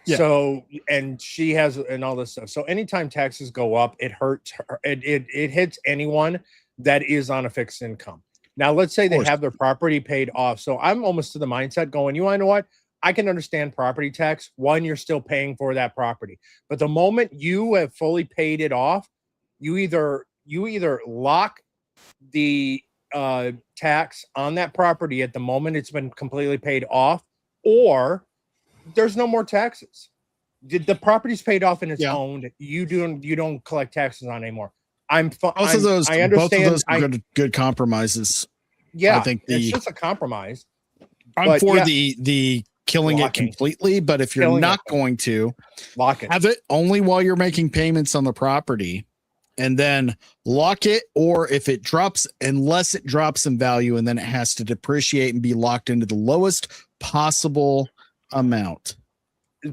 So, and she has, and all this stuff. So anytime taxes go up, it hurts her. It hits anyone that is on a fixed income. Now, let's say they have their property paid off. So I'm almost to the mindset going, you want to know what? I can understand property tax. One, you're still paying for that property. But the moment you have fully paid it off, you either lock the tax on that property at the moment it's been completely paid off, or there's no more taxes. The property's paid off and it's owned. You don't collect taxes on anymore. I understand. Both of those are good compromises. Yeah, I think it's just a compromise. I'm for the killing it completely, but if you're not going to lock it, have it only while you're making payments on the property, and then lock it, or if it drops, unless it drops in value, and then it has to depreciate and be locked into the lowest possible amount.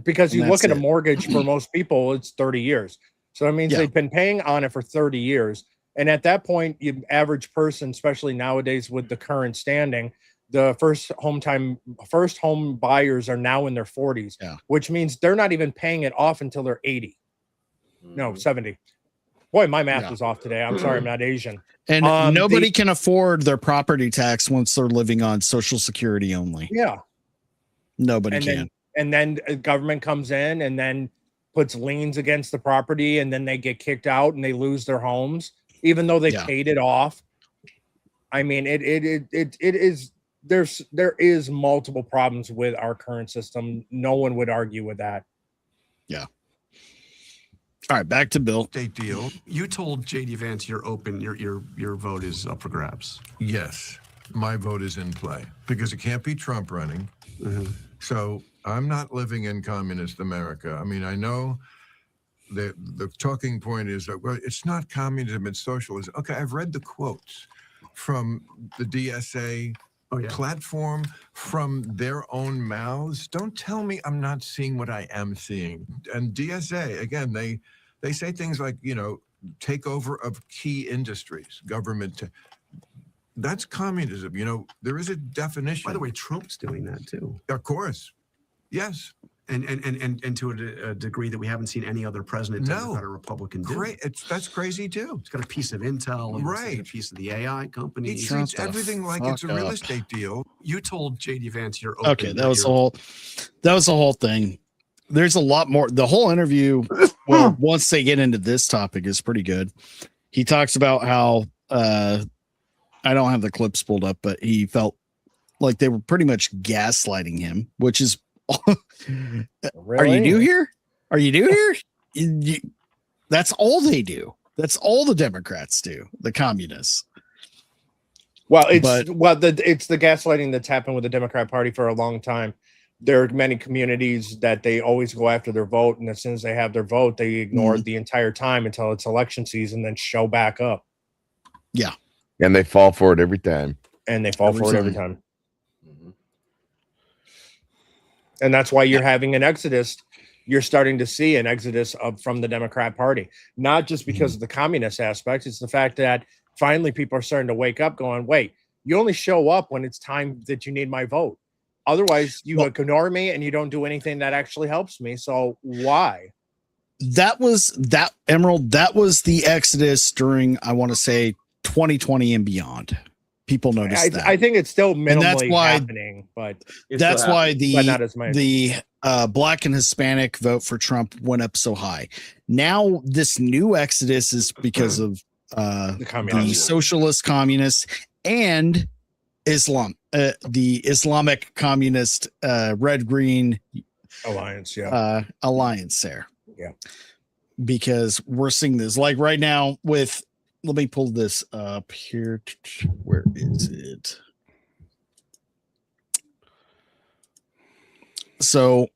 Because you look at a mortgage for most people, it's 30 years. So that means they've been paying on it for 30 years. And at that point, the average person, especially nowadays with the current standing, the first home buyers are now in their 40s, which means they're not even paying it off until they're 80. No, 70. Boy, my math was off today. I'm sorry, I'm not Asian. And nobody can afford their property tax once they're living on Social Security only. Yeah. Nobody can. And then government comes in and then puts liens against the property, and then they get kicked out and they lose their homes, even though they paid it off. I mean, it is there is multiple problems with our current system. No one would argue with that. Yeah. All right, back to Bill. State deal. You told JD Vance you're open. Your vote is up for grabs. Yes, my vote is in play because it can't be Trump running. So I'm not living in communist America. I mean, I know the talking point is that, well, it's not communism, it's socialism. Okay, I've read the quotes from the DSA platform, from their own mouths. Don't tell me I'm not seeing what I am seeing. And DSA, again, they say things like, takeover of key industries, government. That's communism. There is a definition. By the way, Trump's doing that too. Of course. Yes. And to a degree that we haven't seen any other president Democrat or Republican do. Great. That's crazy too. It's got a piece of intel, and right? A piece of the AI company. He treats everything like it's a real estate deal. You told JD Vance you're open. Okay, that was the whole thing. There's a lot more. The whole interview, well, once they get into this topic, is pretty good. He talks about how I don't have the clips pulled up, but he felt like they were pretty much gaslighting him, which is Really? Are you new here? Are you new here? That's all they do. That's all the Democrats do. The communists. Well, it's the gaslighting that's happened with the Democrat Party for a long time. There are many communities that they always go after their vote, and as soon as they have their vote, they ignore it the entire time until it's election season, then show back up. Yeah. And they fall for it every time. Every time. And that's why you're having an exodus. You're starting to see an exodus from the Democrat Party, not just because of the communist aspect. It's the fact that finally people are starting to wake up going, wait, you only show up when it's time that you need my vote. Otherwise, you ignore me and you don't do anything that actually helps me. So why? Emerald. That was the exodus during, I want to say, 2020 and beyond. People noticed that. I think it's still minimally happening, but that's why not as much. The Black and Hispanic vote for Trump went up so high. Now this new exodus is because of the socialist communists and Islam, the Islamic communist red-green alliance. Alliance there. Yeah, because we're seeing this like right now with. Let me pull this up here. Where is it? So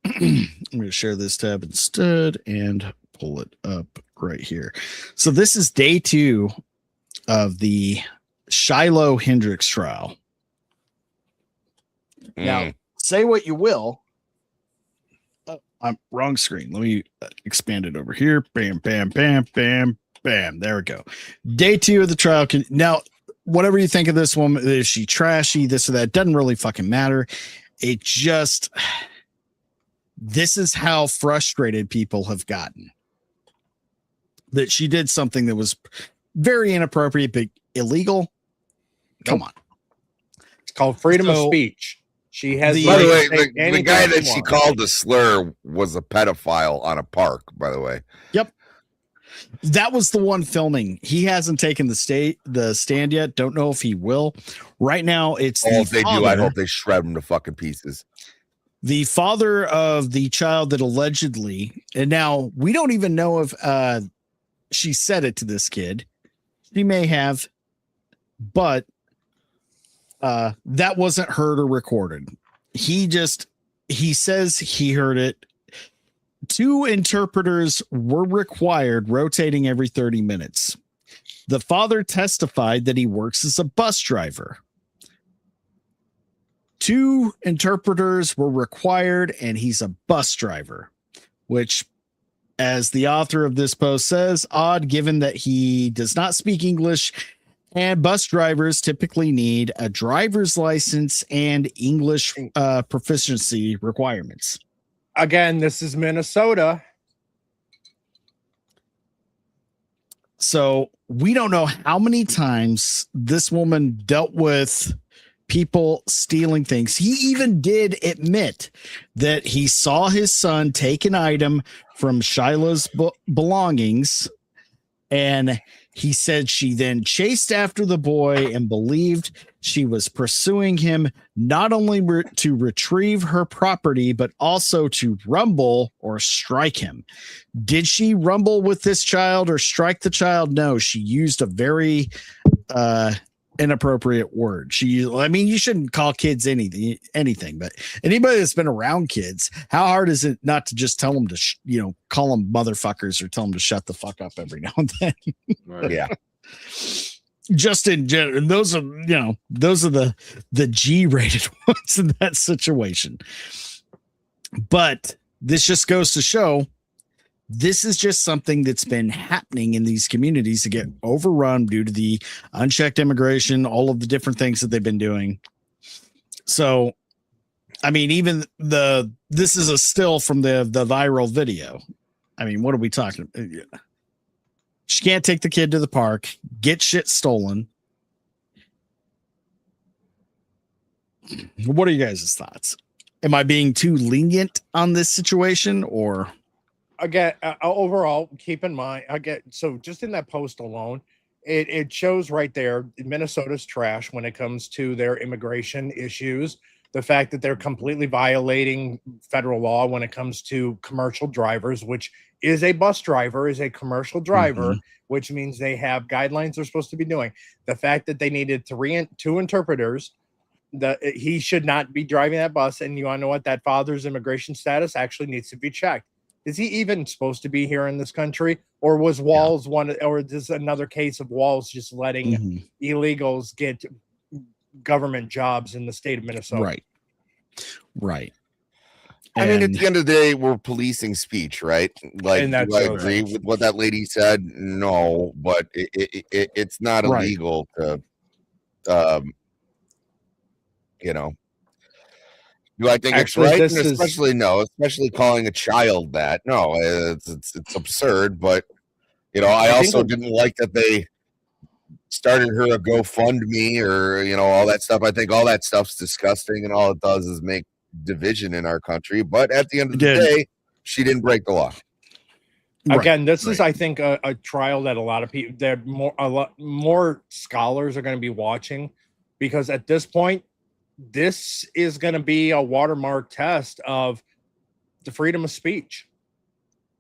I'm going to share this tab instead and pull it up right here. So this is day 2 of the Shiloh Hendricks trial. Now, say what you will. I'm wrong screen. Let me expand it over here. Bam, bam, bam, bam. Bam, there we go. Day 2 of the trial. Now, whatever you think of this woman, is she trashy, this or that, doesn't really fucking matter. It just, this is how frustrated people have gotten. That she did something that was very inappropriate, but illegal. Come on. It's called freedom of speech. She has. By the way, the guy that she called a slur was a pedophile on a park, by the way. Yep. That was the one filming. He hasn't taken the stand yet. Don't know if he will. Right now, it's if they do, I hope they shred him to fucking pieces. The father of the child that allegedly, and now we don't even know if she said it to this kid. She may have, but that wasn't heard or recorded. He says he heard it. 2 interpreters were required, rotating every 30 minutes. The father testified that he works as a bus driver. 2 interpreters were required, and he's a bus driver, which, as the author of this post says, odd given that he does not speak English, and bus drivers typically need a driver's license and English proficiency requirements. Again, this is Minnesota. So we don't know how many times this woman dealt with people stealing things. He even did admit that he saw his son take an item from Shyla's belongings, and he said she then chased after the boy and believed she was pursuing him not only to retrieve her property, but also to rumble or strike him. Did she rumble with this child or strike the child? No, she used a very inappropriate word. You shouldn't call kids anything, but anybody that's been around kids, how hard is it not to just tell them to, call them motherfuckers or tell them to shut the fuck up every now and then? Right. Yeah. Just in general, and those are the G-rated ones in that situation. But this just goes to show this is just something that's been happening in these communities to get overrun due to the unchecked immigration, all of the different things that they've been doing. So, I mean, even this is a still from the viral video. I mean, what are we talking about? She can't take the kid to the park, get shit stolen. What are you guys' thoughts? Am I being too lenient on this situation, or? Again, overall, keep in mind, so just in that post alone, it shows right there Minnesota's trash when it comes to their immigration issues. The fact that they're completely violating federal law when it comes to commercial drivers, which is a bus driver, is a commercial driver, which means they have guidelines they're supposed to be doing. The fact that they needed two interpreters, that he should not be driving that bus. And you want to know what? That father's immigration status actually needs to be checked. Is he even supposed to be here in this country? Or was Walls or is this another case of Walls just letting illegals get government jobs in the state of Minnesota? Right. I mean, at the end of the day, we're policing speech, right? Like, do I agree with what that lady said? No, but it's not illegal to, Do I think it's right? Especially calling a child that. No, it's absurd. But I also didn't like that they started her a GoFundMe or all that stuff. I think all that stuff's disgusting, and all it does is make division in our country. But at the end of the day, she didn't break the law. Again, this is, I think, a trial that a lot of people, a lot more scholars are going to be watching, because at this point, this is going to be a watermark test of the freedom of speech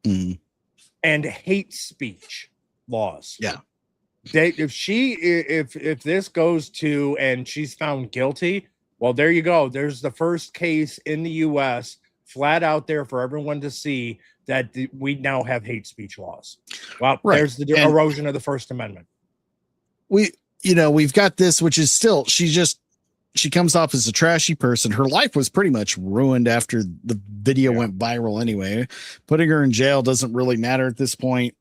and hate speech laws. Yeah. If this goes to and she's found guilty, well, there you go. There's the first case in the U.S. flat out there for everyone to see that we now have hate speech laws. Well, there's the erosion of the First Amendment. We've got this, which is still, she comes off as a trashy person. Her life was pretty much ruined after the video went viral anyway. Putting her in jail doesn't really matter at this point.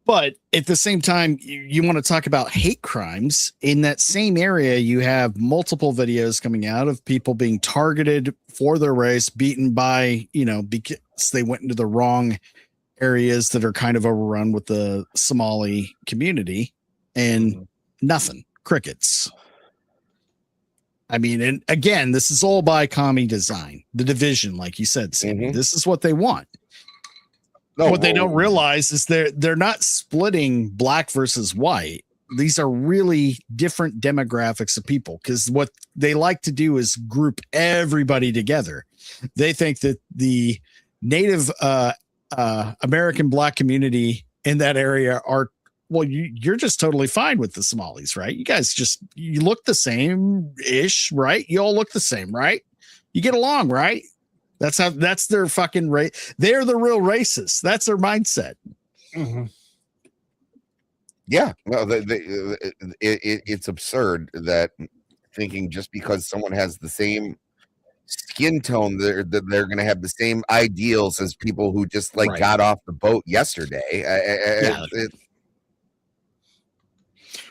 But at the same time, you want to talk about hate crimes. In that same area, you have multiple videos coming out of people being targeted for their race, beaten by, because they went into the wrong areas that are kind of overrun with the Somali community, and nothing, crickets. I mean, and again, this is all by commie design, the division, like you said, Sammy. This is what they want. What they don't realize is they're not splitting black versus white. These are really different demographics of people, because what they like to do is group everybody together. They think that the Native American black community in that area are, well, you're just totally fine with the Somalis, right? You guys you look the same-ish, right? You all look the same, right? You get along, right? That's their fucking race. They're the real racists. That's their mindset. Yeah, well, it's absurd that thinking just because someone has the same skin tone, they're going to have the same ideals as people who just got off the boat yesterday.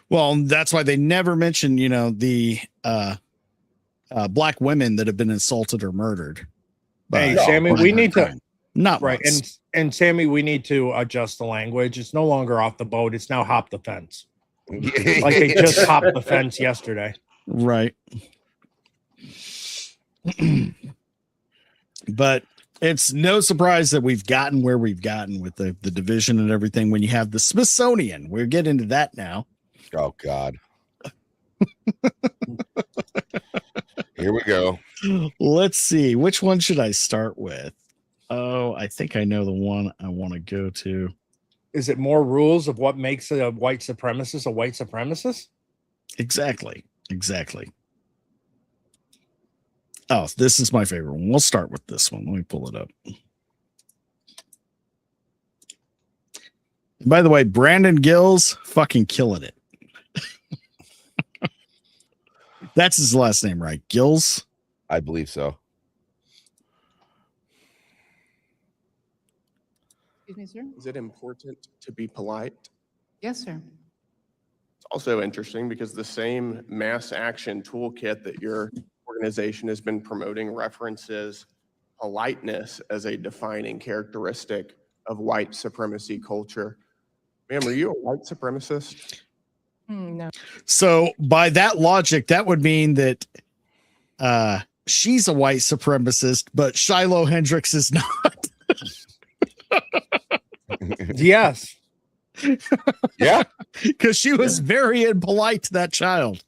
Well, that's why they never mention, the black women that have been assaulted or murdered. Hey, Sammy, we need to Not right. once. And Sammy, we need to adjust the language. It's no longer off the boat. It's now hop the fence. Like they just hopped the fence yesterday. Right. But it's no surprise that we've gotten where we've gotten with the division and everything. When you have the Smithsonian, we'll get into that now. Oh God. Here we go. Let's see. Which one should I start with? Oh, I think I know the one I want to go to. Is it more rules of what makes a white supremacist a white supremacist? Exactly. Oh, this is my favorite one. We'll start with this one. Let me pull it up. By the way, Brandon Gills, fucking killing it. That's his last name, right? Gills? I believe so. Excuse me, sir? Is it important to be polite? Yes, sir. It's also interesting because the same mass action toolkit that your organization has been promoting references politeness as a defining characteristic of white supremacy culture. Ma'am, are you a white supremacist? No. So by that logic, that would mean that she's a white supremacist, but Shiloh Hendricks is not. Yes. Yeah. Because she was very impolite to that child.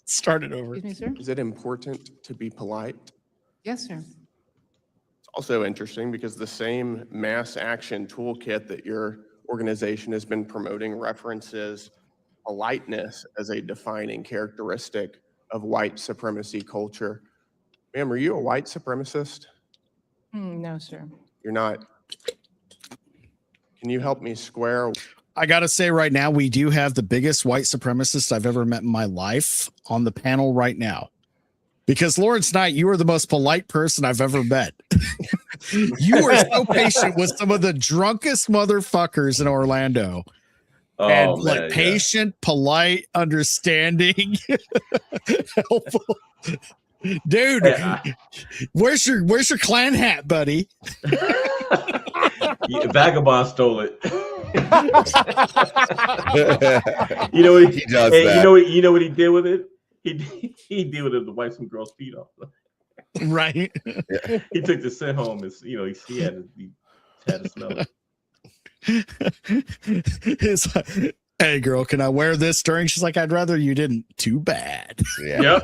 Start it over. Excuse me, sir? Is it important to be polite? Yes, sir. It's also interesting because the same mass action toolkit that your organization has been promoting references politeness as a defining characteristic of white supremacy culture. Ma'am, are you a white supremacist? No, sir. You're not. Can you help me square? I got to say right now, we do have the biggest white supremacist I've ever met in my life on the panel right now. Because Laurence Knight, you are the most polite person I've ever met. You were so patient with some of the drunkest motherfuckers in Orlando. Oh, And man, like patient, polite, understanding, helpful. Dude, where's your clan hat, buddy? Vagabond stole it. You know what he does hey, that. You know what he did with it? He did with it to wipe some girl's feet off. Right. Yeah. He took the scent home and he had to smell it. It's like, hey girl, can I wear this during? She's like, I'd rather you didn't. Too bad. Yeah.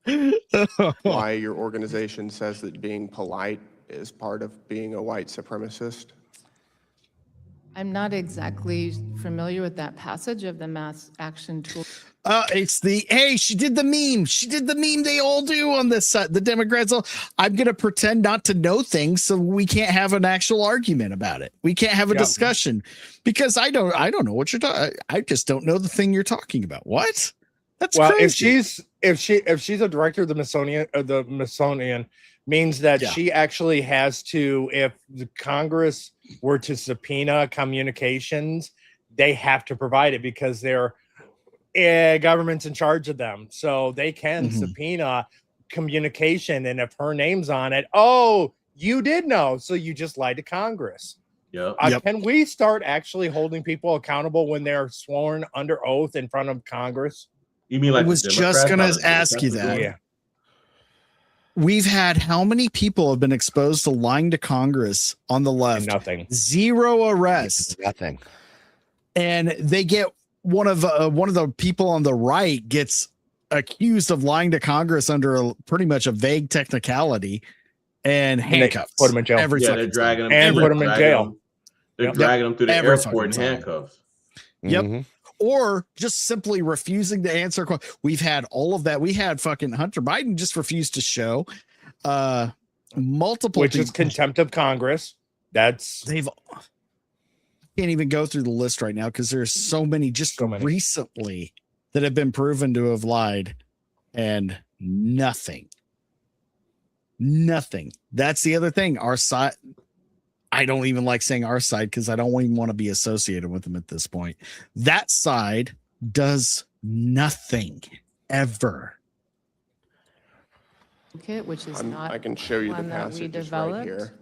Yep. Why your organization says that being polite is part of being a white supremacist? I'm not exactly familiar with that passage of the mass action tool. It's hey, she did the meme. She did the meme they all do on this side. The Democrats. I'm going to pretend not to know things so we can't have an actual argument about it. We can't have a discussion because I don't know what you're talking. I just don't know the thing you're talking about. What? That's crazy. if she's a director of the Smithsonian, means that she actually has to, if the Congress were to subpoena communications, they have to provide it because they're government's in charge of them. So they can subpoena communication. And if her name's on it, oh, you did know. So you just lied to Congress. Yeah. Can we start actually holding people accountable when they're sworn under oath in front of Congress? You mean like I was just going to ask you that. Yeah. We've had how many people have been exposed to lying to Congress on the left? Nothing. 0 arrests. Nothing. And they get one of the people on the right gets accused of lying to Congress under pretty much a vague technicality and handcuffs. Put them in jail. They're dragging them and put them in jail. They're dragging them through the airport in handcuffs. Yep. Mm-hmm. Or just simply refusing to answer. We've had all of that. We had fucking Hunter Biden just refused to show multiple, which is contempt of Congress. They've can't even go through the list right now because there's so many recently that have been proven to have lied, and nothing. That's the other thing. Our side. I don't even like saying our side because I don't even want to be associated with them at this point. That side does nothing ever. Kit, which is not I can show you the one that we passage right developed. here.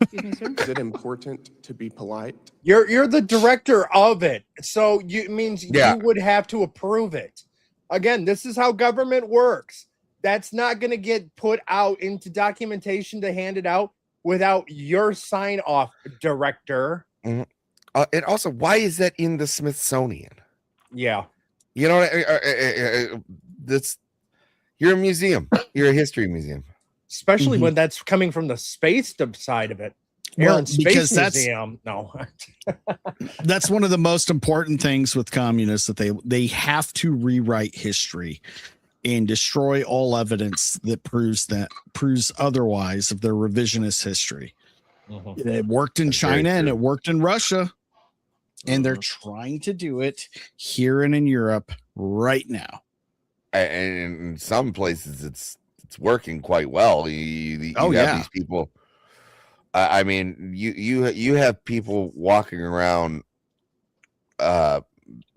Excuse me, sir. Is it important to be polite? You're the director of it, so it means Yeah. you would have to approve it. Again, this is how government works. That's not going to get put out into documentation to hand it out without your sign off, director. And also, why is that in the Smithsonian? Yeah. You know, that's you're a museum. You're a history museum. Especially when that's coming from the space side of it. Well, Aaron because Space Museum. No. That's one of the most important things with communists, that they have to rewrite history and destroy all evidence that proves otherwise of their revisionist history. It worked in China and it worked in Russia, and they're trying to do it here and in Europe right now. And in some places, it's working quite well. You have these people. I mean, you have people walking around,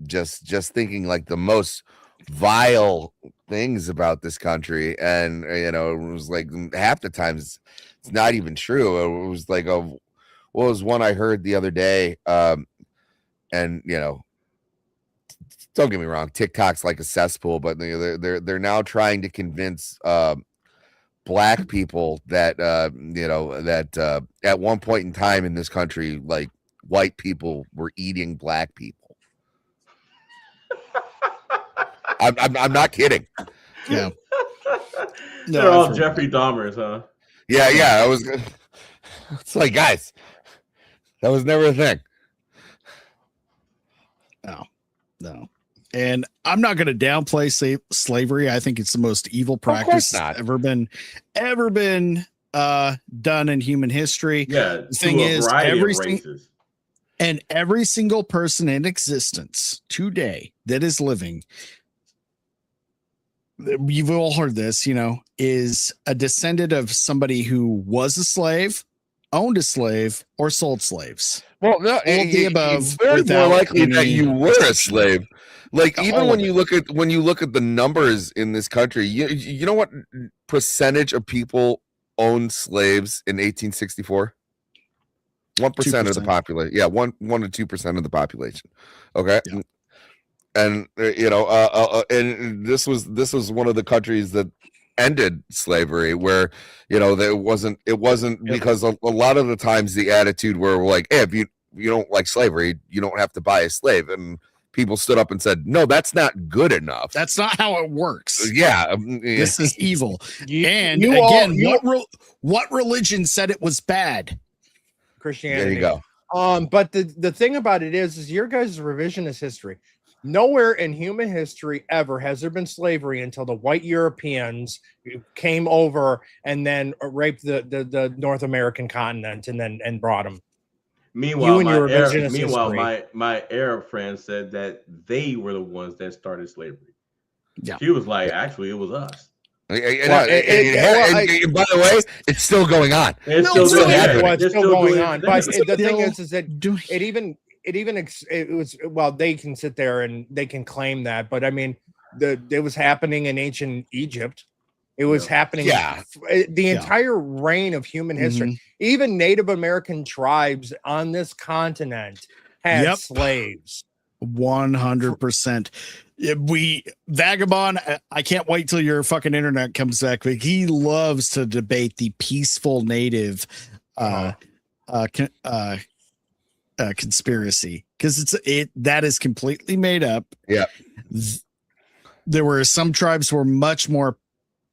just thinking like the most vile things about this country, and you know, it was like half the times it's not even true. It was like what was one I heard the other day, and you know, don't get me wrong, TikTok's like a cesspool, but they're now trying to convince black people that you know, that at one point in time in this country, like, white people were eating black people. I'm not kidding. Yeah. They're all Jeffrey Dahmers, huh? Yeah. It's like, guys, that was never a thing. No. And I'm not going to downplay slavery. I think it's the most evil practice that's ever been done in human history. Yeah. The thing is, every single person in existence today that is living, you've all heard this, you know, is a descendant of somebody who was a slave, owned a slave, or sold slaves. Well, no, the above. It's very more likely that you were a slave. Like, even when you look at the numbers in this country, you know what percentage of people owned slaves in 1864? 1% of the population. Yeah, 1 to 2% of the population. Okay. Yeah. And you know, and this was one of the countries that ended slavery, where, you know, it wasn't because a lot of the times the attitude were like, hey, if you don't like slavery, you don't have to buy a slave, and people stood up and said, no, that's not good enough. That's not how it works. Yeah. This is evil. What religion said it was bad? Christianity. There you go. But the thing about it is your guys' revisionist history. Nowhere in human history ever has there been slavery until the white Europeans came over and then raped the North American continent and brought them. Meanwhile, my Arab friend said that they were the ones that started slavery. Yeah. She was like, actually, it was us. By the way, it's still going on. It's still going on. But the thing is that it was, well, they can sit there and they can claim that, but I mean, it was happening in ancient Egypt. It was happening. The entire reign of human history. Even Native American tribes on this continent had slaves. 100%. Vagabond, I can't wait till your fucking internet comes back. But he loves to debate the peaceful native conspiracy, because that is completely made up. Yeah. There were some tribes were much more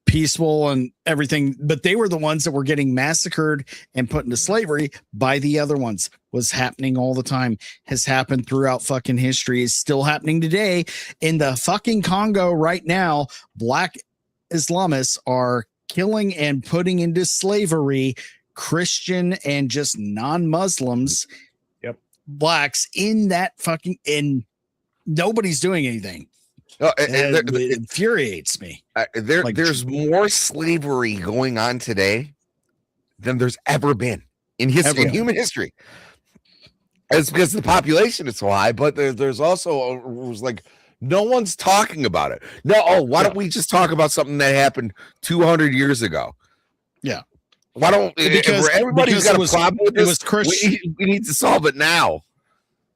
peaceful and everything, but they were the ones that were getting massacred and put into slavery by the other ones. Was happening all the time, has happened throughout fucking history, is still happening today in the fucking Congo right now. Black Islamists are killing and putting into slavery Christian and just non-Muslims, blacks in that fucking, and nobody's doing anything. It infuriates me. There's more slavery going on today than there's ever been in history, in human history. It's because the population is so high, but there's also was like No one's talking about it. No, why don't we just talk about something that happened 200 years ago? Yeah. Why don't everybody's got a problem with this? We need to solve it now.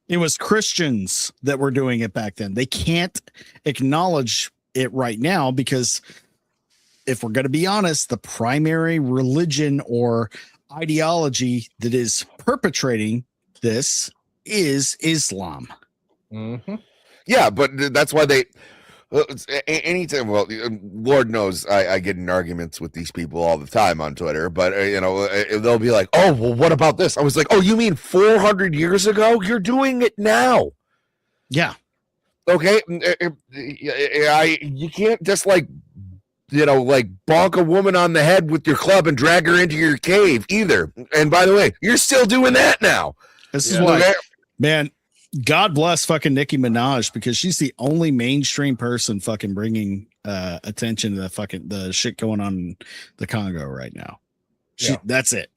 It was Christians that were doing it back then. They can't acknowledge it right now because if we're going to be honest, the primary religion or ideology that is perpetrating this is Islam. Mm-hmm. Yeah, but that's why they anytime. Well, Lord knows I get in arguments with these people all the time on Twitter, but they'll be like, "Oh, well, what about this?" I was like, "Oh, you mean 400 years ago? You're doing it now." Yeah. Okay. You can't just like bonk a woman on the head with your club and drag her into your cave either. And by the way, you're still doing that now. This is why, man, God bless fucking Nicki Minaj, because she's the only mainstream person fucking bringing attention to the shit going on in the Congo right now. That's it.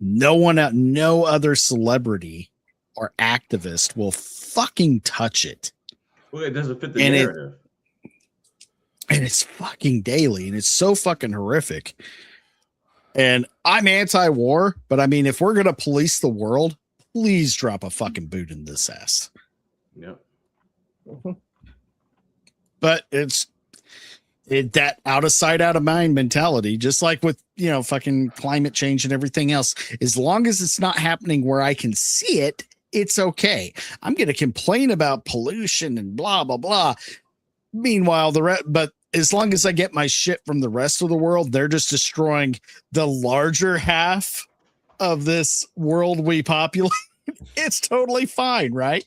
No other celebrity or activist will fucking touch it. Well, it doesn't fit the narrative. And it's fucking daily, and it's so fucking horrific. And I'm anti-war, but I mean, if we're gonna police the world, please drop a fucking boot in this ass. Yep. But it's that out of sight, out of mind mentality, just like with fucking climate change and everything else. As long as it's not happening where I can see it, it's okay. I'm gonna complain about pollution and blah blah blah. Meanwhile, but as long as I get my shit from the rest of the world, they're just destroying the larger half of this world we populate. It's totally fine, right?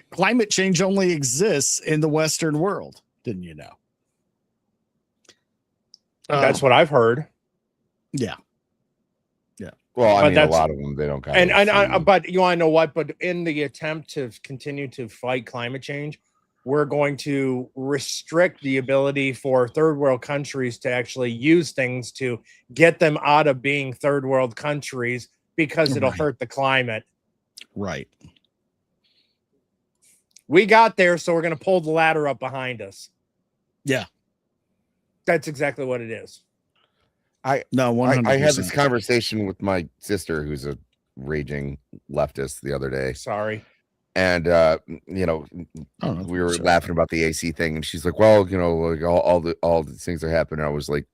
Climate change only exists in the Western world. Didn't you know? That's what I've heard. Yeah. Yeah. Well, I mean, a lot of them, they don't kind of. But you want to know what? But in the attempt to continue to fight climate change, we're going to restrict the ability for third world countries to actually use things to get them out of being third world countries because it'll hurt the climate. Right. We got there, so we're going to pull the ladder up behind us. Yeah. That's exactly what it is. I had this conversation with my sister, who's a raging leftist, the other day. Sorry. And we were laughing about the AC thing, and she's like, "Well, like all these things are happening." I was like,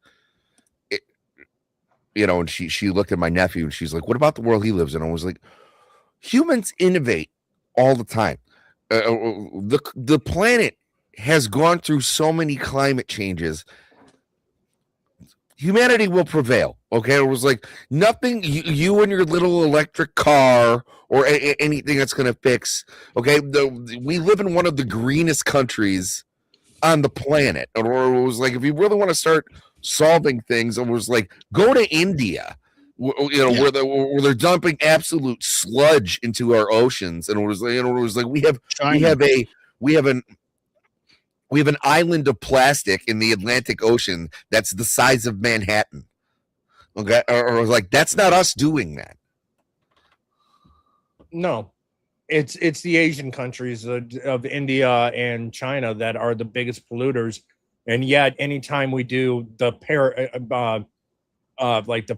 and she looked at my nephew, and she's like, "What about the world he lives in?" I was like, "Humans innovate all the time. The planet has gone through so many climate changes. Humanity will prevail." Okay, it was like nothing you and your little electric car or anything that's going to fix. Okay, we live in one of the greenest countries on the planet. Or it was like, if you really want to start solving things, it was like, go to India, where they're dumping absolute sludge into our oceans, and it was like we have an island of plastic in the Atlantic Ocean that's the size of Manhattan. Okay, or like that's not us doing that. No, it's the Asian countries of India and China that are the biggest polluters, and yet anytime we do the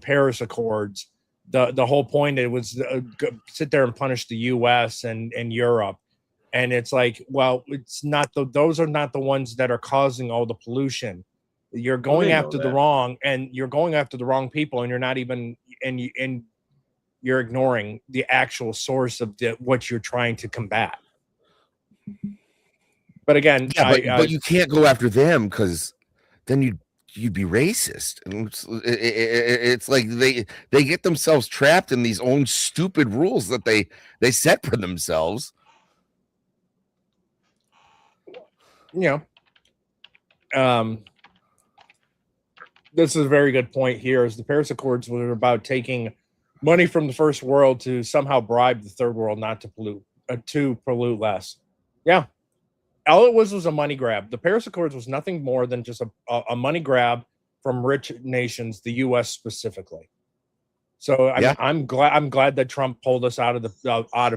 Paris Accords, the whole point it was sit there and punish the U.S. and Europe, and it's like, well, it's not those are not the ones that are causing all the pollution. You're going after the wrong, and you're going after the wrong people, and you're not even and you're ignoring the actual source of what you're trying to combat. But again, but you can't go after them, because then you'd be racist. And it's like they get themselves trapped in these own stupid rules that they set for themselves. This is a very good point here. Is the Paris Accords were about taking money from the first world to somehow bribe the third world not to pollute less. Yeah. All it was a money grab. The Paris Accords was nothing more than just a money grab from rich nations, the U.S. specifically. So I'm glad that Trump pulled us out of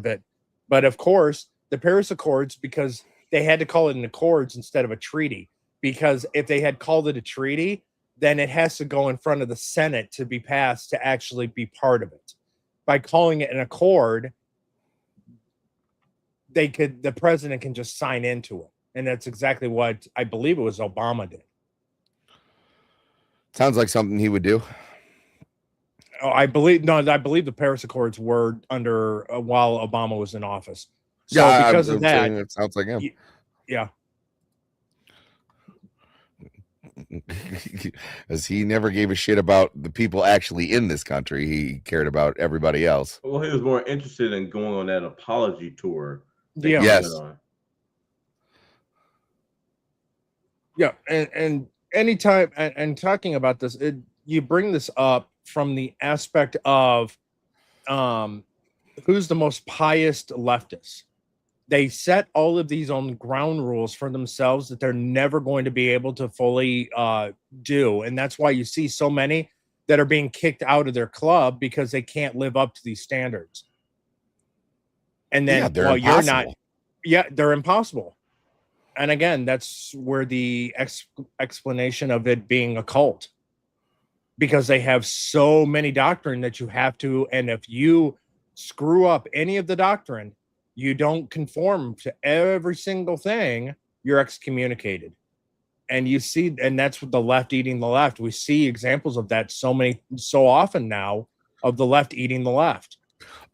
it. But of course, the Paris Accords because they had to call it an Accords instead of a treaty. Because if they had called it a treaty, then it has to go in front of the Senate to be passed to actually be part of it. By calling it an accord, the president can just sign into it. And that's exactly what I believe it was Obama did. Sounds like something he would do. Oh, I believe the Paris Accords were under while Obama was in office. So Yeah, because I'm of that, saying it sounds like him. Yeah. As he never gave a shit about the people actually in this country. He cared about everybody else. Well, he was more interested in going on that apology tour. Yeah. Yes. Yeah, and anytime and talking about this, you bring this up from the aspect of who's the most pious leftist. They set all of these on ground rules for themselves that they're never going to be able to fully do, and that's why you see so many that are being kicked out of their club because they can't live up to these standards. And then, they're well, impossible. you're not. Yeah, they're impossible. And again, that's where the explanation of it being a cult, because they have so many doctrine that you have to, and if you screw up any of the doctrine, you don't conform to every single thing, you're excommunicated. And you see, and that's what the left eating the left. We see examples of that so often now, of the left eating the left.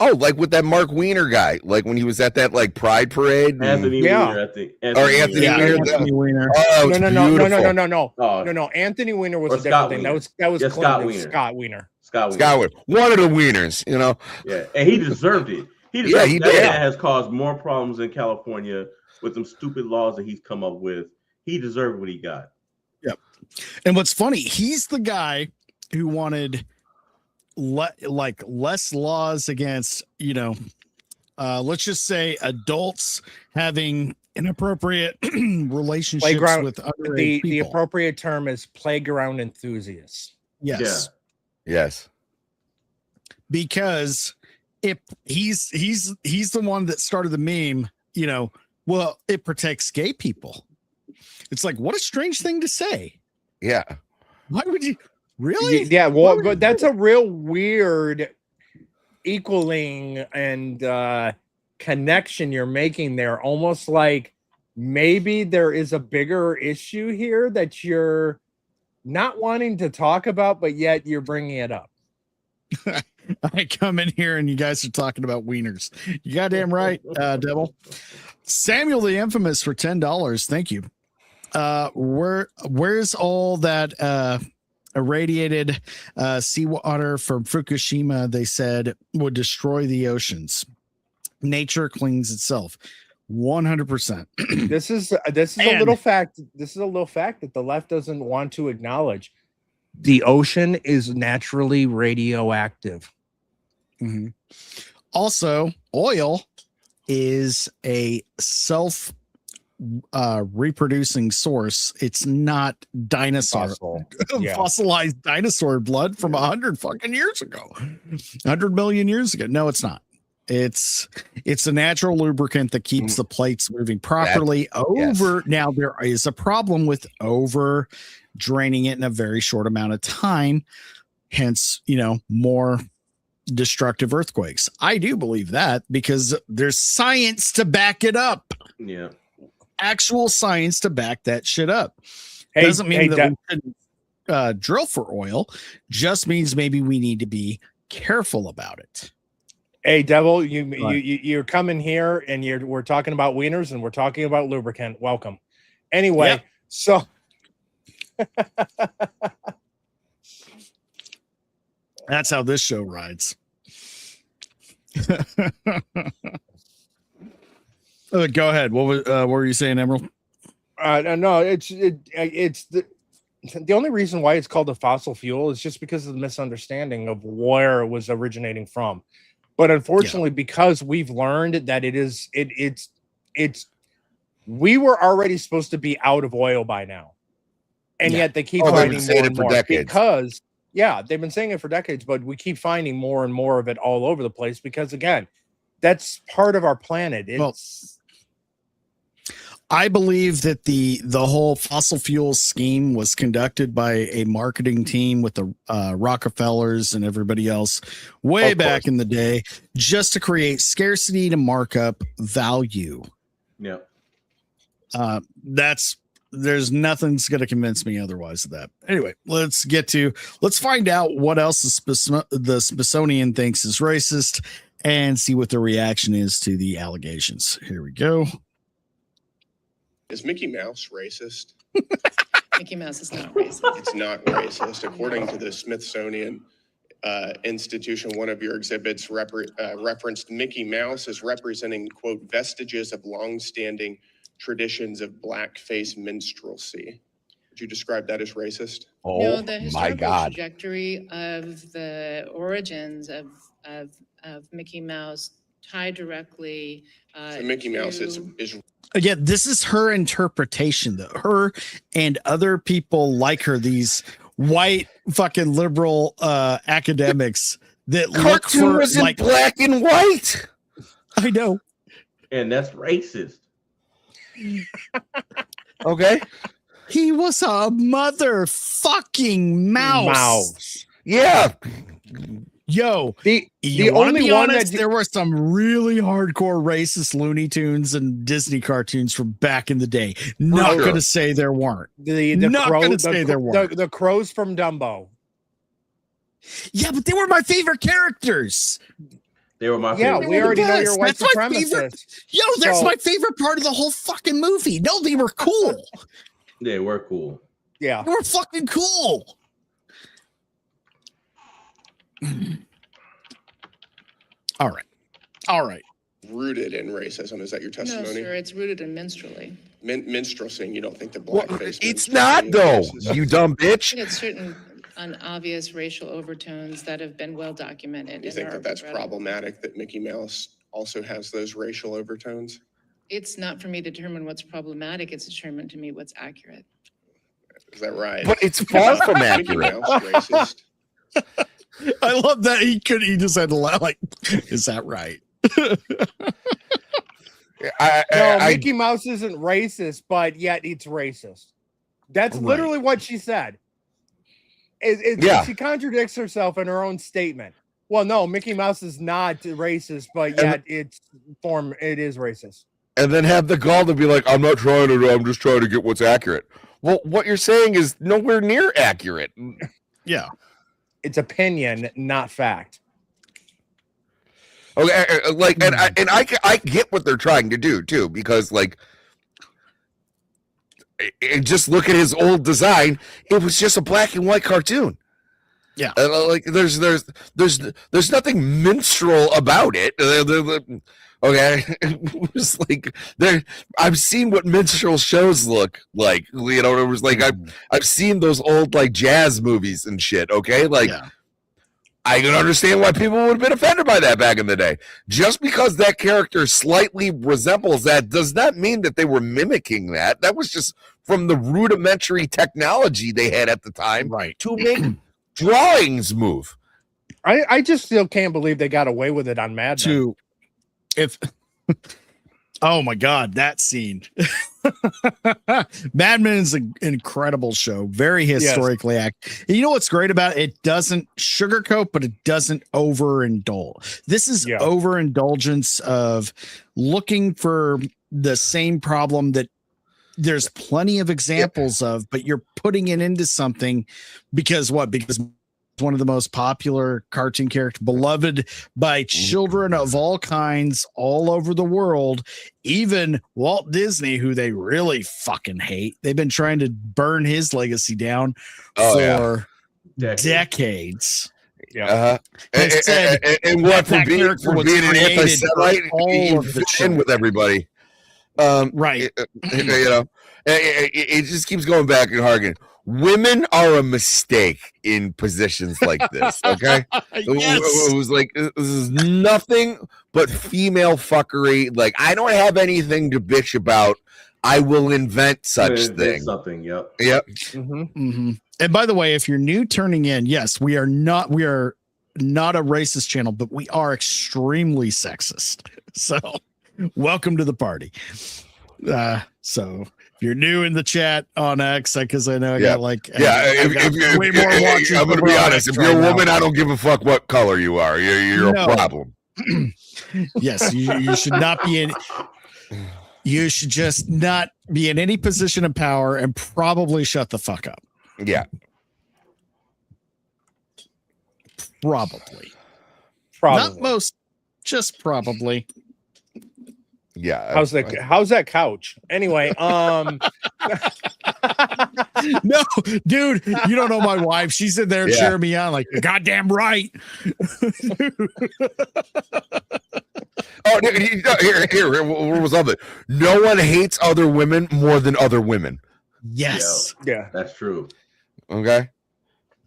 Oh, like with that Mark Weiner guy, like when he was at that like Pride parade. Anthony Weiner at the Anthony Weiner. Oh, it's No. Anthony Weiner was Or a different Scott thing. Weiner. That was Yeah, Clinton. Scott It was Weiner. Scott Weiner. Scott Weiner. One of the wieners, you know. Yeah, and he deserved it. He did. That has caused more problems in California with them stupid laws that he's come up with. He deserved what he got. Yep. And what's funny, he's the guy who wanted less laws against, let's just say adults having inappropriate relationships with underage people. The appropriate term is playground enthusiasts. Yes. Yeah. Yes. Because if he's the one that started the meme, well, it protects gay people. It's like, what a strange thing to say. Yeah. Why would you really? Yeah, well, but that's a real weird equaling and connection you're making there. Almost like maybe there is a bigger issue here that you're not wanting to talk about, but yet you're bringing it up. I come in here and you guys are talking about wieners. You goddamn right, Devil. Samuel the Infamous for $10. Thank you. Where's all that irradiated seawater from Fukushima? They said would destroy the oceans. Nature cleans itself. 100%. This is a little fact. This is a little fact that the left doesn't want to acknowledge. The ocean is naturally radioactive. Mm-hmm. Also, oil is a self reproducing source. It's not dinosaur fossilized dinosaur blood from 100 fucking years ago, 100 million years ago. No, it's not. It's a natural lubricant that keeps the plates moving properly. Now there is a problem with over draining it in a very short amount of time, hence more destructive earthquakes. I do believe that because there's science to back it up. Yeah, actual science to back that shit up. Doesn't mean that we shouldn't drill for oil, just means maybe we need to be careful about it. Hey, Devil, you're coming here and we're talking about wieners and we're talking about lubricant. Welcome. Anyway, so that's how this show rides. Go ahead. What were you saying, Emerald? No, it's the only reason why it's called a fossil fuel is just because of the misunderstanding of where it was originating from. But unfortunately, because we've learned that we were already supposed to be out of oil by now. And yet they keep finding more and more because they've been saying it for decades, but we keep finding more and more of it all over the place because again, that's part of our planet. I believe that the whole fossil fuel scheme was conducted by a marketing team with the Rockefellers and everybody else way back in the day, just to create scarcity to mark up value. Yeah. There's nothing's going to convince me otherwise of that. Anyway, let's find out what else the Smithsonian thinks is racist and see what the reaction is to the allegations. Here we go. Is Mickey Mouse racist? Mickey Mouse is not racist. It's not racist. According to the Smithsonian Institution, one of your exhibits referenced Mickey Mouse as representing, quote, vestiges of longstanding traditions of blackface minstrelsy. Would you describe that as racist? No, the historical trajectory of the origins of Mickey Mouse tied directly so Mickey Mouse is again, this is her interpretation, though. Her and other people like her, these white fucking liberal academics that look for was in black and white. I know. And that's racist. Okay. He was a motherfucking mouse. Yeah. Yo, the only one honest, there were some really hardcore racist Looney Tunes and Disney cartoons from back in the day. Not going to say there weren't. Not going to say there weren't. The crows from Dumbo. Yeah, but they were my favorite characters. They were my favorite. Yeah, we already know you're white supremacist. Yo, that's my favorite part of the whole fucking movie. No, they were cool. They were cool. Yeah. They were fucking cool. All right. Rooted in racism. Is that your testimony? No, sir, it's rooted in minstrelsy. Minstrelsy. You don't think the blackface? It's not, though. You dumb bitch. It's certain unobvious racial overtones that have been well documented. You think that's problematic that Mickey Mouse also has those racial overtones? It's not for me to determine what's problematic. It's determined to me what's accurate. Is that right? But it's far from accurate. Mickey Mouse racist. I love that he just had to laugh. Like, is that right? Mickey Mouse isn't racist, but yet it's racist. That's literally what she said. She contradicts herself in her own statement. Well, no, Mickey Mouse is not racist, but yet it is racist. And then have the gall to be like, I'm not trying to, I'm just trying to get what's accurate. Well, what you're saying is nowhere near accurate. Yeah. It's opinion, not fact. Okay, and I get what they're trying to do too, because just look at his old design. It was just a black and white cartoon. Yeah, there's nothing minstrel about it. Okay, it was I've seen what minstrel shows look like. It was I've seen those old jazz movies and shit. Okay, I can understand why people would have been offended by that back in the day. Just because that character slightly resembles that does not mean that they were mimicking that. That was just from the rudimentary technology they had at the time to make drawings move. I just still can't believe they got away with it on Mad Men. Oh my God, that scene. Mad Men is an incredible show, very historically accurate. You know what's great about it? It doesn't sugarcoat, but it doesn't overindulge. This is overindulgence of looking for the same problem that there's plenty of examples of, but you're putting it into something because it's one of the most popular cartoon characters, beloved by children of all kinds all over the world. Even Walt Disney, who they really fucking hate. They've been trying to burn his legacy down for decades. Yeah. And what for being an anti-Semite, you fit in with everybody. Right. It just keeps going back and harking. Women are a mistake in positions like this. Okay. It was this is nothing but female fuckery. I don't have anything to bitch about. I will invent such thing. Something. Yep. And by the way, if you're new turning in, yes, we are not a racist channel, but we are extremely sexist. So welcome to the party. So if you're new in the chat on X, because I know I got like if way more watchers. I'm gonna be honest. If you're a woman, I don't give a fuck what color you are. You're No. a problem. Yes, you should not be in. You should just not be in any position of power and probably shut the fuck up. Yeah. Probably. Not most, just probably. Yeah. How's that couch? Anyway, No, dude, you don't know my wife. She's in there cheering me on like, you're goddamn right. Oh, here, what was all that? No one hates other women more than other women. Yes. Yeah, that's true. Okay.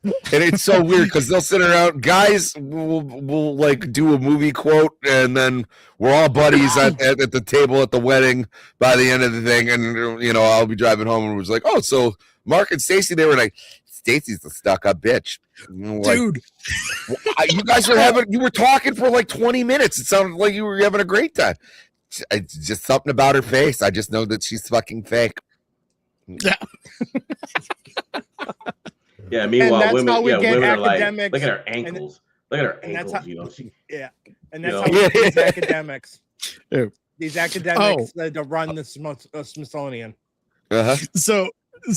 And it's so weird because they'll sit around. Guys will like do a movie quote, and then we're all buddies at the table at the wedding by the end of the thing. And you know, I'll be driving home and it was like, oh, so Mark and Stacy, they were like, Stacy's the stuck-up bitch. Like, dude. You guys were talking for like 20 minutes. It sounded like you were having a great time. It's just something about her face. I just know that she's fucking fake. Yeah. Yeah, meanwhile, women are like, academics, look at her ankles. Look at her ankles, how, you know. And that's know. how these academics, Ew. these academics to run the Smithsonian. So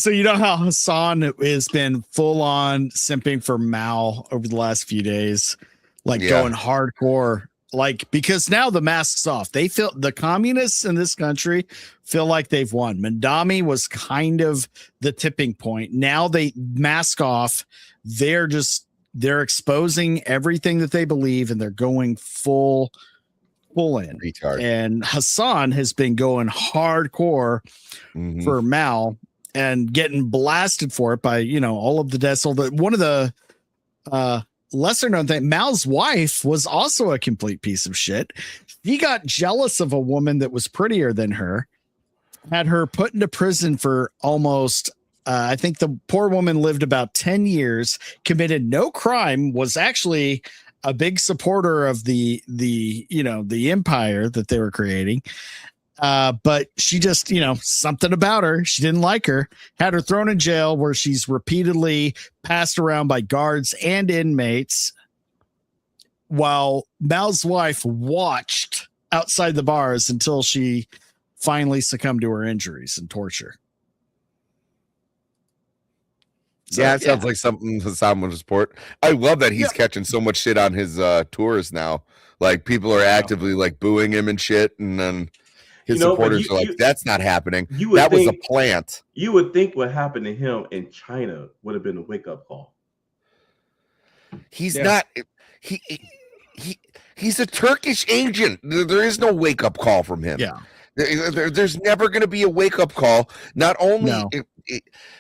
you know how Hassan has been full on simping for Mao over the last few days, like going hardcore, like because now the mask's off. They feel the communists in this country feel like they've won. Mandami was kind of the tipping point. Now they mask off. They're exposing everything that they believe, and they're going full in. Retard. And Hassan has been going hardcore for Mao and getting blasted for it by, you know, all of the deaths. One of the lesser known thing, Mao's wife was also a complete piece of shit. He got jealous of a woman that was prettier than her, had her put into prison for almost I think the poor woman lived about 10 years, committed no crime, was actually a big supporter of the empire that they were creating. But she just, you know, something about her, she didn't like her, had her thrown in jail where she's repeatedly passed around by guards and inmates while Mao's wife watched outside the bars until she finally succumbed to her injuries and torture. So, it sounds like something Hassan would support. I love that he's catching so much shit on his tours now. Like people are actively like booing him and shit, and then his supporters are like, "That's not happening. That was a plant." You would think what happened to him in China would have been a wake up call. He's not. He's a Turkish agent. There is no wake up call from him. Yeah. There's never going to be a wake up call. Not only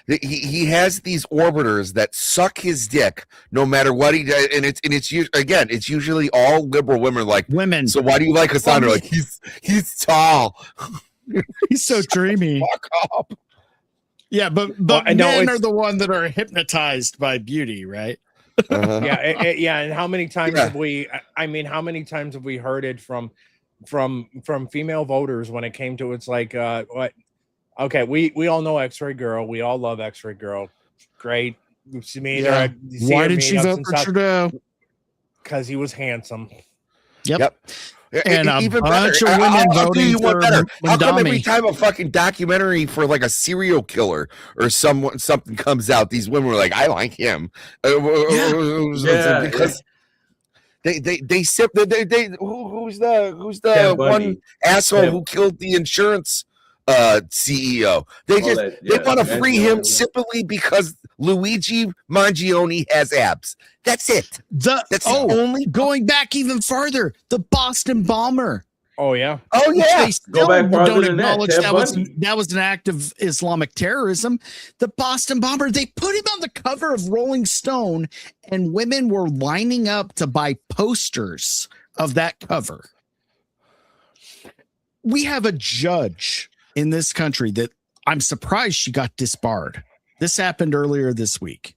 he has these orbiters that suck his dick no matter what he does, and it's usually all liberal women like women. So why do you like Hassan? Like he's tall. He's so dreamy. Fuck up. Yeah, but men are the one that are hypnotized by beauty, right? And how many times have we? I mean, how many times have we heard it from female voters when it came to it's like what? Okay, we all know X-Ray Girl. We all love X-Ray Girl. Great. Why did she vote for Trudeau? Because he was handsome. Yep. And a even bunch better. of women I'll do voting you one for better. How come every Mandami. time a fucking documentary for like a serial killer or something comes out, these women are like, I like him. Because they sip who's the one asshole who killed the insurance CEO? They want to free him simply because Luigi Mangione has abs. That's it. That's the only going back even farther, the Boston bomber. Oh yeah. Oh yeah. They still Go back farther don't than that. acknowledge Ted that was an act of Islamic terrorism. The Boston bomber, they put him on the cover of Rolling Stone, and women were lining up to buy posters of that cover. We have a judge in this country that I'm surprised she got disbarred. This happened earlier this week.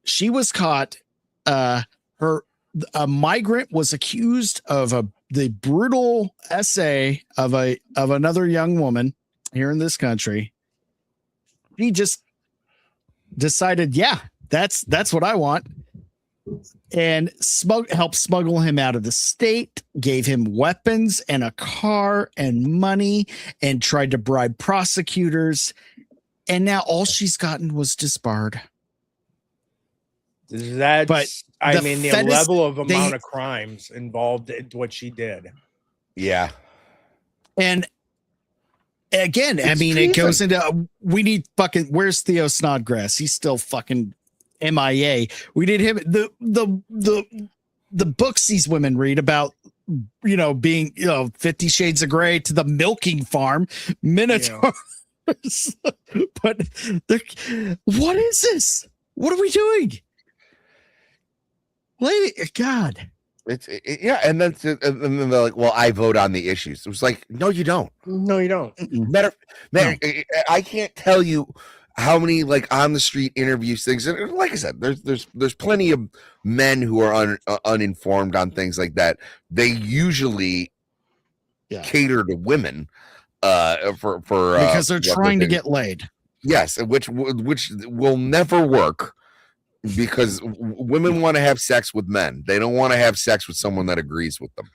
She was caught. A migrant was accused of the brutal essay of another young woman here in this country. He just decided, yeah, that's what I want. And helped smuggle him out of the state, gave him weapons and a car and money, and tried to bribe prosecutors. And now all she's gotten was disbarred. That's, the level of amount of crimes involved in what she did. Yeah. And again, it goes into, we need fucking, where's Theo Snodgrass? He's still fucking MIA. We need him. The books these women read about, being, 50 Shades of Grey to the milking farm, Minotaur. Yeah. But what is this? What are we doing? God. And then they're like, well, I vote on the issues. It was like, no, you don't. No, you don't. I can't tell you how many on the street interviews things. And like I said, there's plenty of men who are uninformed on things like that. They usually cater to women for because they're trying to get laid. Yes, which will never work. Because women want to have sex with men. They don't want to have sex with someone that agrees with them.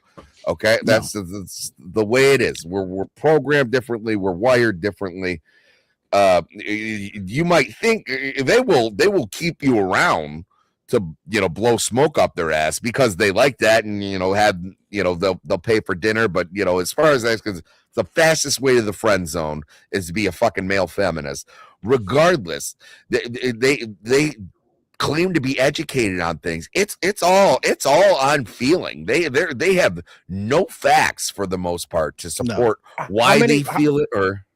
Okay, that's the way it is. We're programmed differently. We're wired differently. You might think they will keep you around to blow smoke up their ass because they like that, and they'll pay for dinner. But as far as that's because the fastest way to the friend zone is to be a fucking male feminist. Regardless, they claim to be educated on things. It's all on feeling. They have no facts for the most part to support why they feel it. Or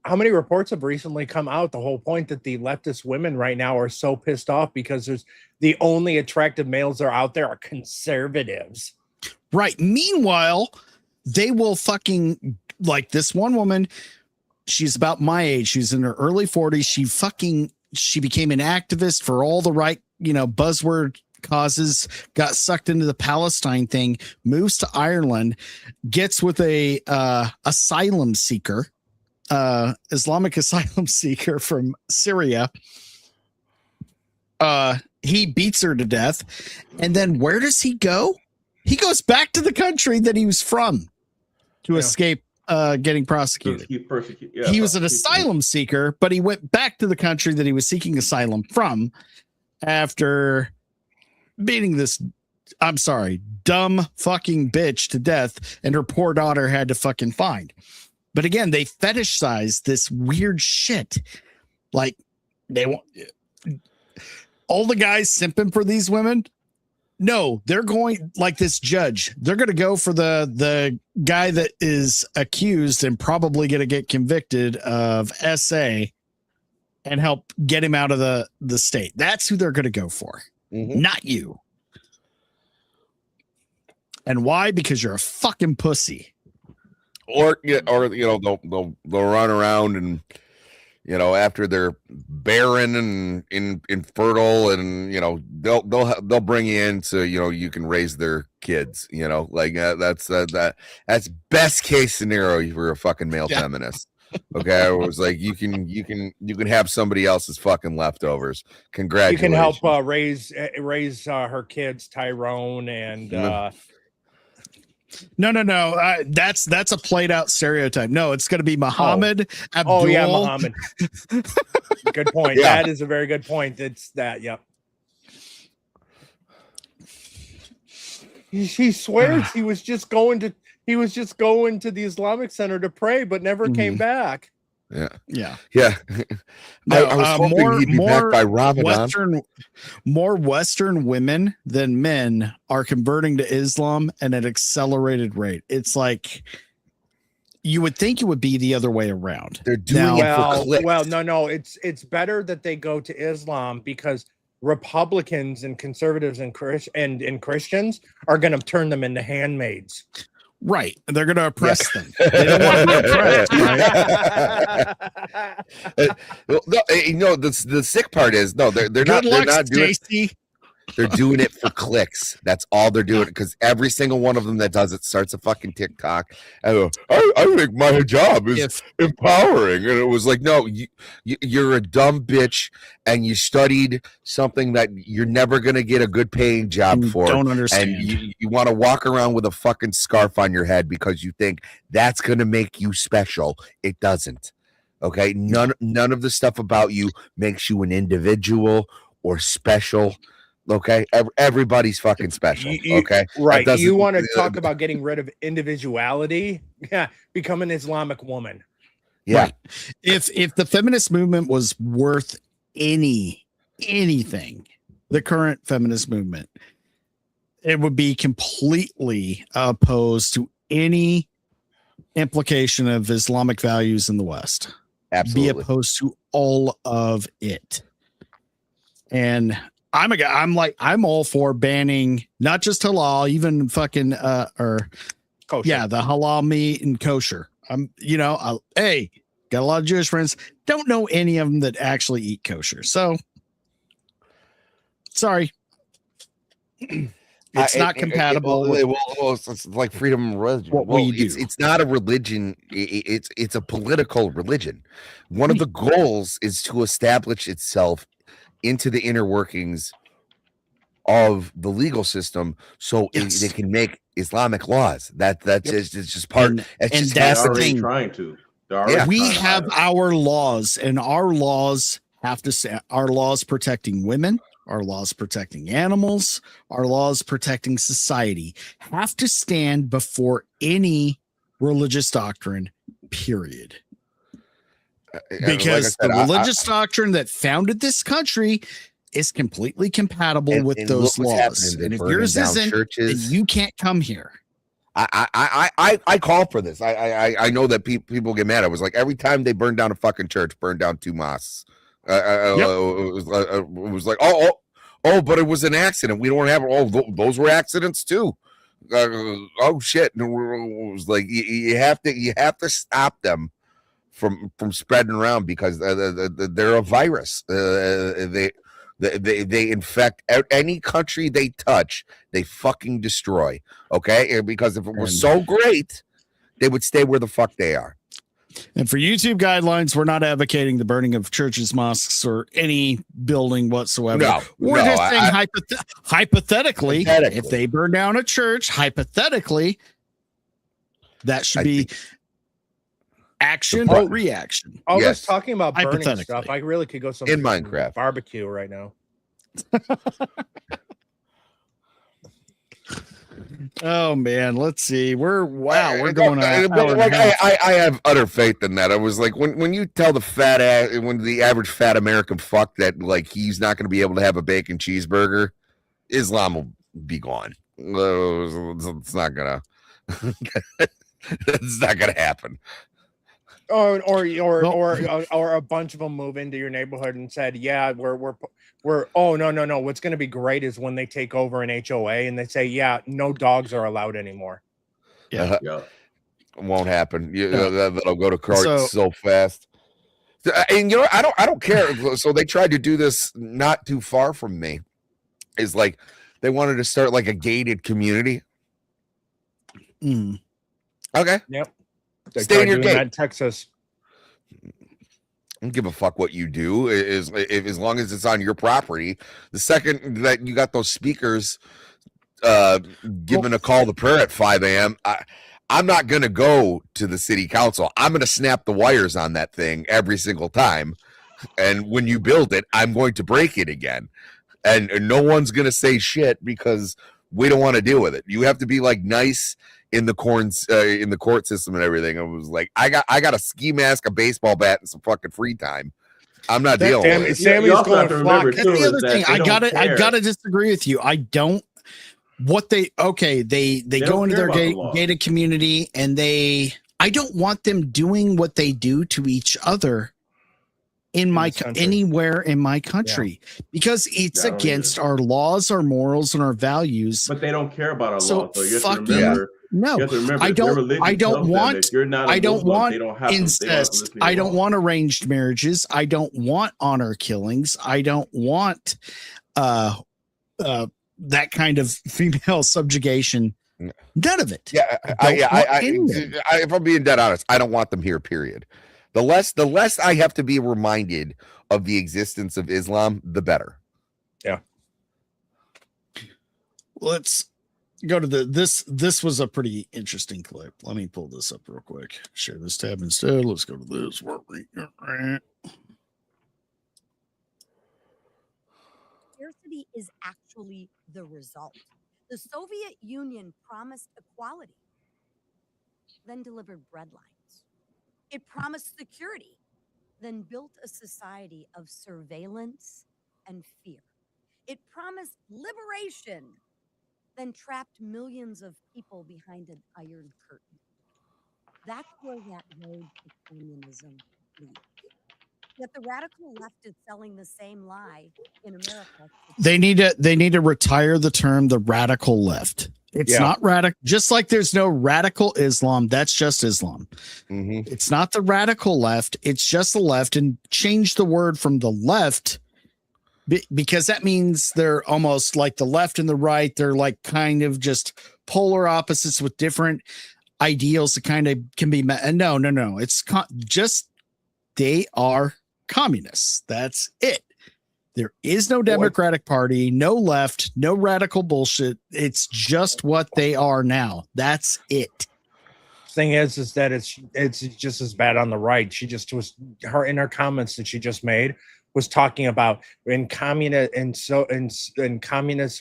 how many reports have recently come out? The whole point that the leftist women right now are so pissed off because there's the only attractive males that are out there are conservatives. Right. Meanwhile, they will fucking, like this one woman, she's about my age. She's in her early 40s. She became an activist for all the right, buzzword causes, got sucked into the Palestine thing, moves to Ireland, gets with a asylum seeker, Islamic asylum seeker from Syria. He beats her to death. And then where does he go? He goes back to the country that he was from to escape getting prosecuted. He was an asylum seeker, but he went back to the country that he was seeking asylum from after beating this, dumb fucking bitch to death, and her poor daughter had to fucking find. But again, they fetishize this weird shit. Like they want all the guys simping for these women. No, they're going like this judge. They're going to go for the guy that is accused and probably going to get convicted of SA and help get him out of the state. That's who they're going to go for, not you. And why? Because you're a fucking pussy. Or they'll run around and after they're barren and infertile, and they'll bring you in so you can raise their kids. That's best case scenario for a fucking male feminist. Okay, it was like you can have somebody else's fucking leftovers. Congratulations. You can help raise her kids, Tyrone and. No. That's a played out stereotype. No, it's going to be Muhammad Abdul. Oh yeah, Muhammad. Good point. Yeah. That is a very good point. It's that. Yep. He swears he was just going to the Islamic Center to pray, but never came back. Yeah. No, I was hoping he'd be back by Ramadan. More Western women than men are converting to Islam at an accelerated rate. It's like you would think it would be the other way around. They're doing it for clicks. Well, no. It's better that they go to Islam because Republicans and conservatives and Christians are going to turn them into handmaids. Right. They're going to oppress them. They don't want to be oppressed, right? The sick part is, no, they're not doing Stacy. They're doing it for clicks. That's all they're doing. Because every single one of them that does it starts a fucking TikTok. And I think my job is empowering. And it was like, no, you're a dumb bitch, and you studied something that you're never gonna get a good paying job for. Don't understand. And you want to walk around with a fucking scarf on your head because you think that's gonna make you special. It doesn't. Okay, none of the stuff about you makes you an individual or special. Okay, everybody's fucking special. Okay, right. You want to talk about getting rid of individuality? Yeah, become an Islamic woman. Yeah. Right. If the feminist movement was worth anything, the current feminist movement, it would be completely opposed to any implication of Islamic values in the West. Absolutely. Be opposed to all of it. And I'm all for banning not just halal, even fucking or kosher. Yeah, the halal meat and kosher. Hey, got a lot of Jewish friends. Don't know any of them that actually eat kosher. So sorry. It's not compatible. It's like freedom of religion. It's not a religion. It's a political religion. One of the goals is to establish itself into the inner workings of the legal system, so they can make Islamic laws. That's just part. And that's the thing. Trying to. We have our laws, and our laws have to say our laws protecting women. Our laws protecting animals, our laws protecting society have to stand before any religious doctrine, period. Because the religious doctrine that founded this country is completely compatible with those laws. And if yours isn't, then you can't come here. I call for this. I know that people get mad. I was like, every time they burn down a fucking church, burn down 2 mosques. It was like, but it was an accident. We don't have those were accidents too. Oh shit! And it was like you have to stop them from spreading around because they're a virus. They infect any country they touch. They fucking destroy. Okay, because if it was so great, they would stay where the fuck they are. And for YouTube guidelines, we're not advocating the burning of churches, mosques, or any building whatsoever. No, we're just saying hypothetically, if they burn down a church, hypothetically, that should be action or reaction. I was talking about burning stuff. I really could go in Minecraft barbecue right now. Oh man, let's see. We're going on. I have utter faith in that. I was like, when you tell the average fat American fuck that like he's not going to be able to have a bacon cheeseburger, Islam will be gone. It's not gonna. It's not gonna happen. Or a bunch of them move into your neighborhood and said, yeah, we're oh no. What's going to be great is when they take over an HOA and they say, yeah, no dogs are allowed anymore. Yeah. Won't happen. That'll go to court so fast. And I don't care. So they tried to do this not too far from me. Is like they wanted to start like a gated community. Okay. Yep. Stay in your gate. In Texas. I don't give a fuck what you do as long as it's on your property. The second that you got those speakers giving a call to prayer at 5 a.m., I'm not going to go to the city council. I'm going to snap the wires on that thing every single time. And when you build it, I'm going to break it again. And no one's going to say shit because we don't want to deal with it. You have to be like nice in the court system and everything. I was like, I got a ski mask, a baseball bat, and some fucking free time. I'm not dealing with it. Sammy's going to flock. That's the other thing. I gotta disagree with you. I don't. What they go into their gated community and I don't want them doing what they do to each other anywhere in my country because it's against our laws, our morals, and our values. But they don't care about our laws. So you have to remember. No, I don't want incest. I don't want arranged marriages. I don't want honor killings. I don't want that kind of female subjugation. None of it. Yeah, if I'm being dead honest, I don't want them here. Period. The less I have to be reminded of the existence of Islam, the better. Yeah. Let's go to this was a pretty interesting clip. Let me pull this up real quick. Share this tab instead. Let's go to this. Scarcity is actually the result. The Soviet Union promised equality, then delivered breadlines. It promised security, then built a society of surveillance and fear. It promised liberation, then trapped millions of people behind an iron curtain. That's where that road to communism leads. Yet the radical left is selling the same lie in America. They need to retire the term the radical left. It's not radical, just like there's no radical Islam. That's just Islam. It's not the radical left. It's just the left, and change the word from the left because that means they're almost like the left and the right. They're like kind of just polar opposites with different ideals that kind of can be met. And no. It's just they are communists. That's it. There is no Democratic Party, no left, no radical bullshit. It's just what they are now. That's it. Thing is that it's just as bad on the right. She just was in her comments that she just made was talking about in communist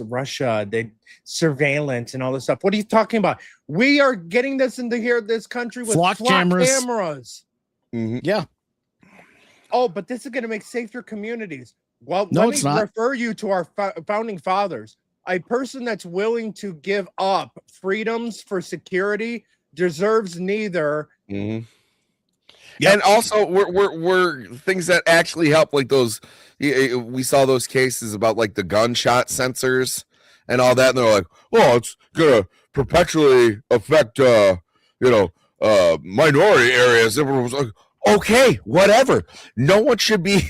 Russia, they surveillance and all this stuff. What are you talking about? We are getting this into this country with flock cameras. Yeah. Oh, but this is going to make safer communities. Well, let me refer you to our founding fathers. A person that's willing to give up freedoms for security deserves neither. And also, we're things that actually help, like those. We saw those cases about like the gunshot sensors and all that, and they're like, "Oh, it's gonna perpetually affect, minority areas." Everyone was like, "Okay, whatever. No one should be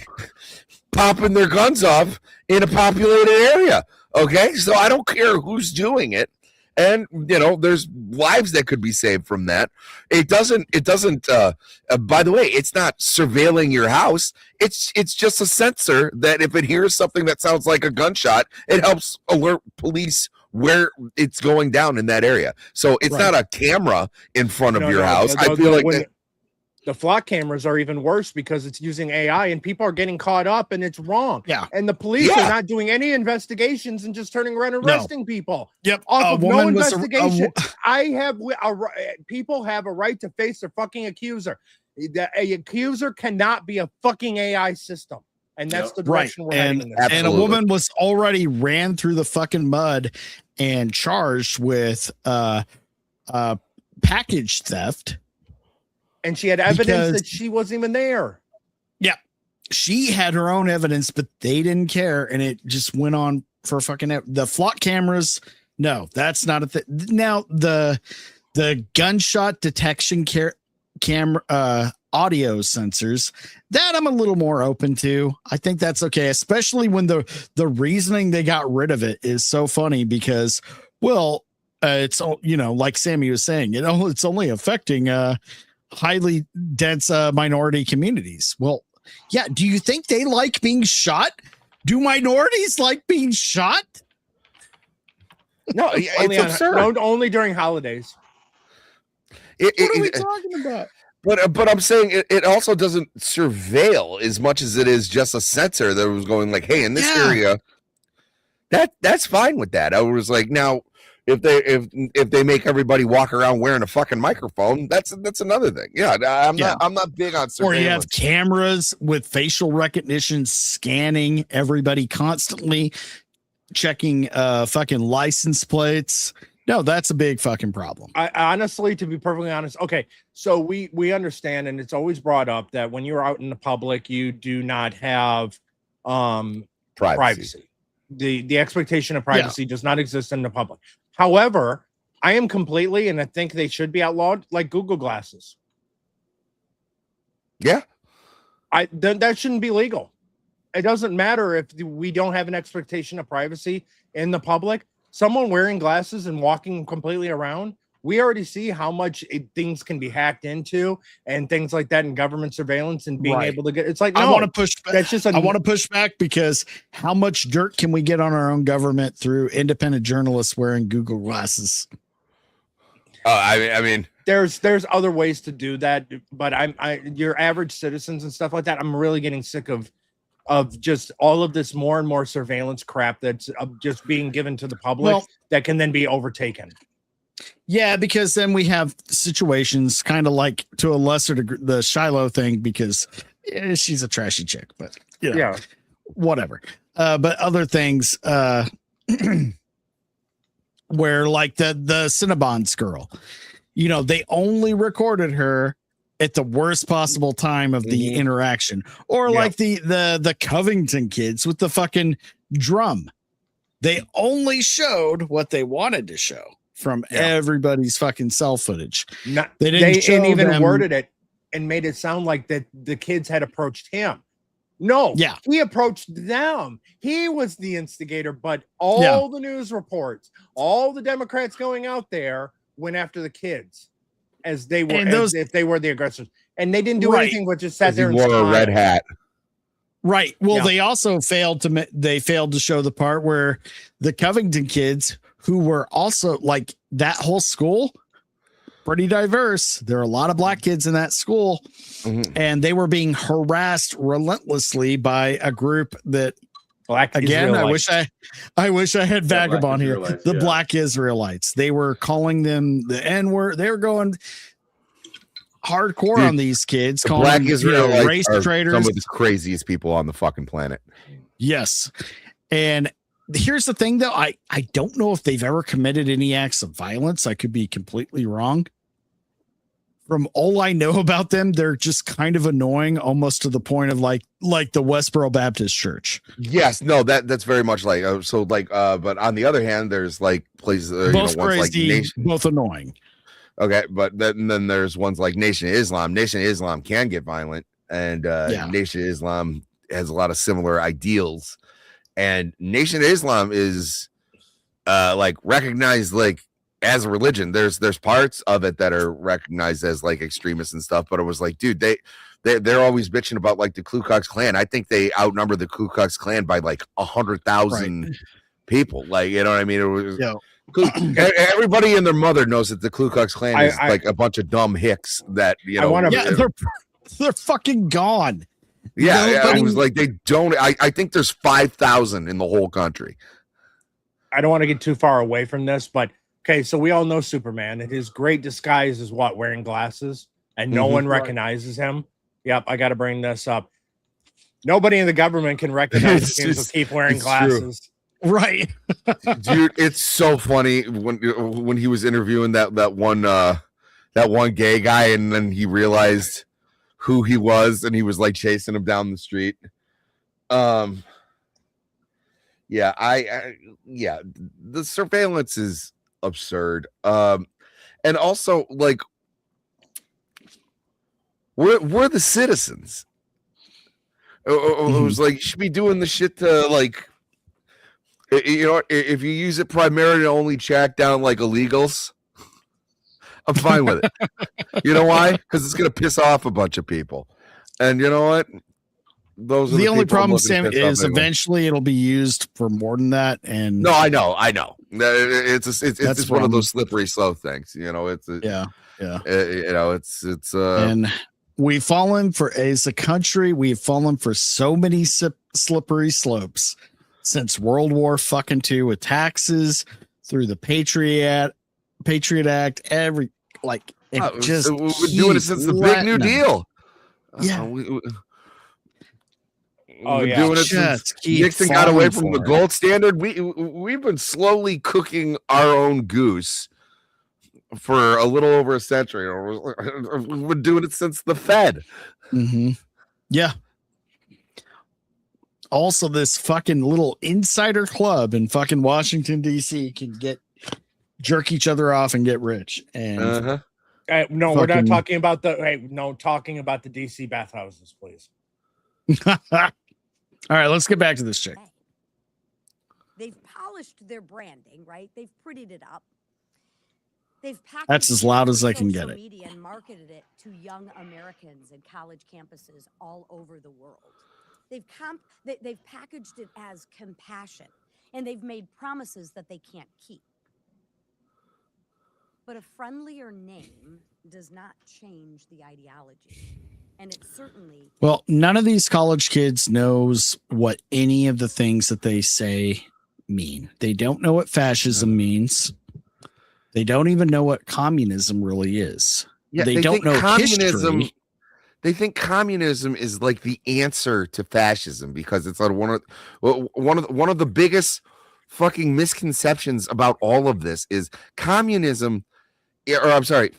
popping their guns off in a populated area." Okay, so I don't care who's doing it. And, there's lives that could be saved from that. It doesn't, by the way, it's not surveilling your house. It's just a sensor that if it hears something that sounds like a gunshot, it helps alert police where it's going down in that area. So it's not a camera in front of your house. I feel like the flock cameras are even worse because it's using AI and people are getting caught up and it's wrong. Yeah. And the police are not doing any investigations and just turning around and arresting people. Yep. Off of no investigation. People have a right to face their fucking accuser. An accuser cannot be a fucking AI system. And that's the direction we're heading in this. And a woman was already ran through the fucking mud and charged with package theft. And she had evidence that she wasn't even there. Yeah. She had her own evidence, but they didn't care. And it just went on for fucking the flock cameras. No, that's not a thing. Now, the gunshot detection camera audio sensors, that I'm a little more open to. I think that's okay, especially when the reasoning they got rid of it is so funny because, well, it's, like Sammy was saying, it's only affecting highly dense minority communities. Well, yeah. Do you think they like being shot? Do minorities like being shot? No, it's absurd. Only during holidays. What are we talking about? But I'm saying it also doesn't surveil as much as it is just a sensor that was going like, hey, in this area, that's fine with that. I was like, now, if they make everybody walk around wearing a fucking microphone, that's another thing. Yeah, I'm not big on surveillance. Or you have cameras with facial recognition scanning everybody constantly, checking fucking license plates. No, that's a big fucking problem. I honestly, to be perfectly honest, okay, so we understand, and it's always brought up that when you're out in the public, you do not have privacy. The expectation of privacy does not exist in the public. However, I am completely, and I think they should be outlawed, like Google Glasses. Yeah. That shouldn't be legal. it doesn't matter if we don't have an expectation of privacy in the public. Someone wearing glasses and walking completely around, we already see how much things can be hacked into and things like that, and government surveillance and being able to get. It's like, no, I want to push back. That's just I want to push back because how much dirt can we get on our own government through independent journalists wearing Google glasses? I mean, there's other ways to do that, but your average citizens and stuff like that, I'm really getting sick of just all of this more and more surveillance crap that's just being given to the public that can then be overtaken. Yeah, because then we have situations kind of like, to a lesser degree, the Shiloh thing, because she's a trashy chick, but yeah, whatever. But other things, where like the Cinnabons girl, they only recorded her at the worst possible time of the interaction, or like the Covington kids with the fucking drum. They only showed what they wanted to show from everybody's fucking cell footage. They didn't even worded it and made it sound like that the kids had approached him. No, he approached them. He was the instigator, but all the news reports, all the Democrats going out there went after the kids as they were, if they were the aggressors, and they didn't do anything but just sat there and wore a red hat. Right. Well, they also failed to show the part where the Covington kids, who were also like that whole school, pretty diverse. There are a lot of black kids in that school, and they were being harassed relentlessly by a group that, again, I wish I had Vagabond here. The Black Israelites. They were calling them the N-word. They were going hardcore on these kids, calling Black them Israelites race are traitors. some of the craziest people on the fucking planet. Yes. And here's the thing, though. I don't know if they've ever committed any acts of violence. I could be completely wrong. From all I know about them, they're just kind of annoying, almost to the point of like the Westboro Baptist Church. Yes, no, that's very much like but on the other hand, there's like places both ones like crazy, Nation, both annoying. Okay, but then there's ones like Nation of Islam. Nation of Islam can get violent, and Nation of Islam has a lot of similar ideals. And Nation of Islam is like recognized like as a religion. There's parts of it that are recognized as like extremists and stuff, but it was like, dude, they're always bitching about like the Ku Klux Klan. I think they outnumber the Ku Klux Klan by like 100,000 people. Like, you know what I mean? It was everybody and their mother knows that the Ku Klux Klan is like a bunch of dumb hicks that they're fucking gone. Yeah, it was like they don't. I think there's 5,000 in the whole country. I don't want to get too far away from this, but okay, so we all know Superman, and his great disguise is what? Wearing glasses, and no one recognizes him. Yep, I got to bring this up. Nobody in the government can recognize him, so keep wearing glasses. True. Right. Dude, it's so funny when he was interviewing that one gay guy, and then he realized who he was, and he was like chasing him down the street. The surveillance is absurd. And also like we're the citizens. It was like you should be doing the shit to like, if you use it primarily to only track down like illegals, I'm fine with it. You know why? Because it's gonna piss off a bunch of people. And you know what? Those are the only problem, Sam, is eventually it'll be used for more than that. And no, I know. It's just one of those slippery slope things. It's and we've fallen as a country. We've fallen for so many slippery slopes since World War II, with taxes, through the Patriot Act, we've been doing it since the Big New Deal. Yeah. Doing it since Nixon got away from the gold standard. We've been slowly cooking our own goose for a little over a century. We've been doing it since the Fed. Mm-hmm. Yeah. Also, this fucking little insider club in fucking Washington, D.C. can jerk each other off and get rich. And no, we're not talking about talking about the DC bathhouses, please. All right, let's get back to this chick. They've polished their branding, right? They've prettied it up. They've packaged That's as loud as I can social get it. media and marketed it to young Americans and college campuses all over the world. They've packaged it as compassion, and they've made promises that they can't keep. But a friendlier name does not change the ideology, and it certainly. Well, none of these college kids knows what any of the things that they say mean. They don't know what fascism means. They don't even know what communism really is. Yeah, they don't know communism. history. They think communism is like the answer to fascism because it's like one of the biggest fucking misconceptions about all of this is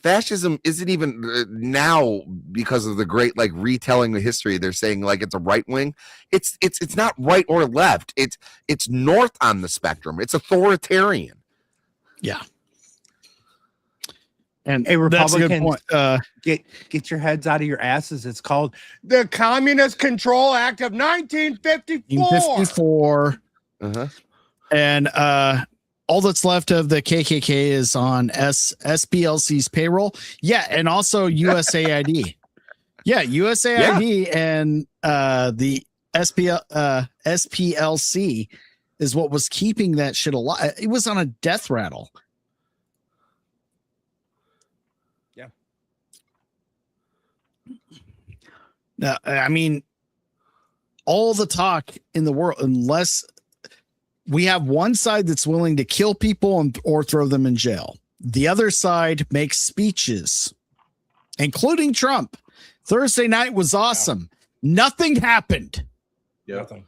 fascism isn't even now because of the great like retelling the history. They're saying like it's a right wing. It's not right or left. It's north on the spectrum. It's authoritarian. Yeah. And hey, Republicans, get your heads out of your asses. It's called the Communist Control Act of 1954. And all that's left of the KKK is on SPLC's payroll. Yeah, and also USAID. Yeah, USAID and the SPLC is what was keeping that shit alive. It was on a death rattle. Now, I mean, all the talk in the world, unless we have one side that's willing to kill people or throw them in jail. The other side makes speeches, including Trump. Thursday night was awesome. Yeah. Nothing happened. Yeah. Nothing.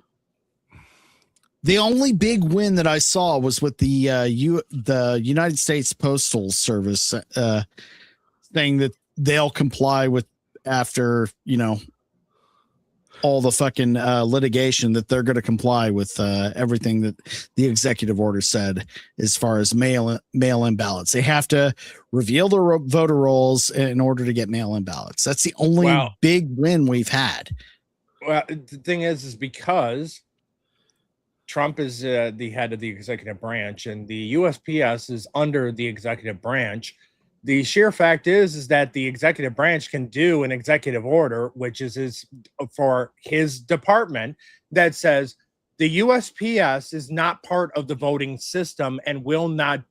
The only big win that I saw was with the United States Postal Service saying that they'll comply with after, all the fucking litigation that they're going to comply with everything that the executive order said as far as mail-in ballots. They have to reveal their voter rolls in order to get mail-in ballots. That's the only big win we've had. Well, the thing is because Trump is the head of the executive branch and the USPS is under the executive branch. The sheer fact is that the executive branch can do an executive order, which is for his department, that says the USPS is not part of the voting system and will not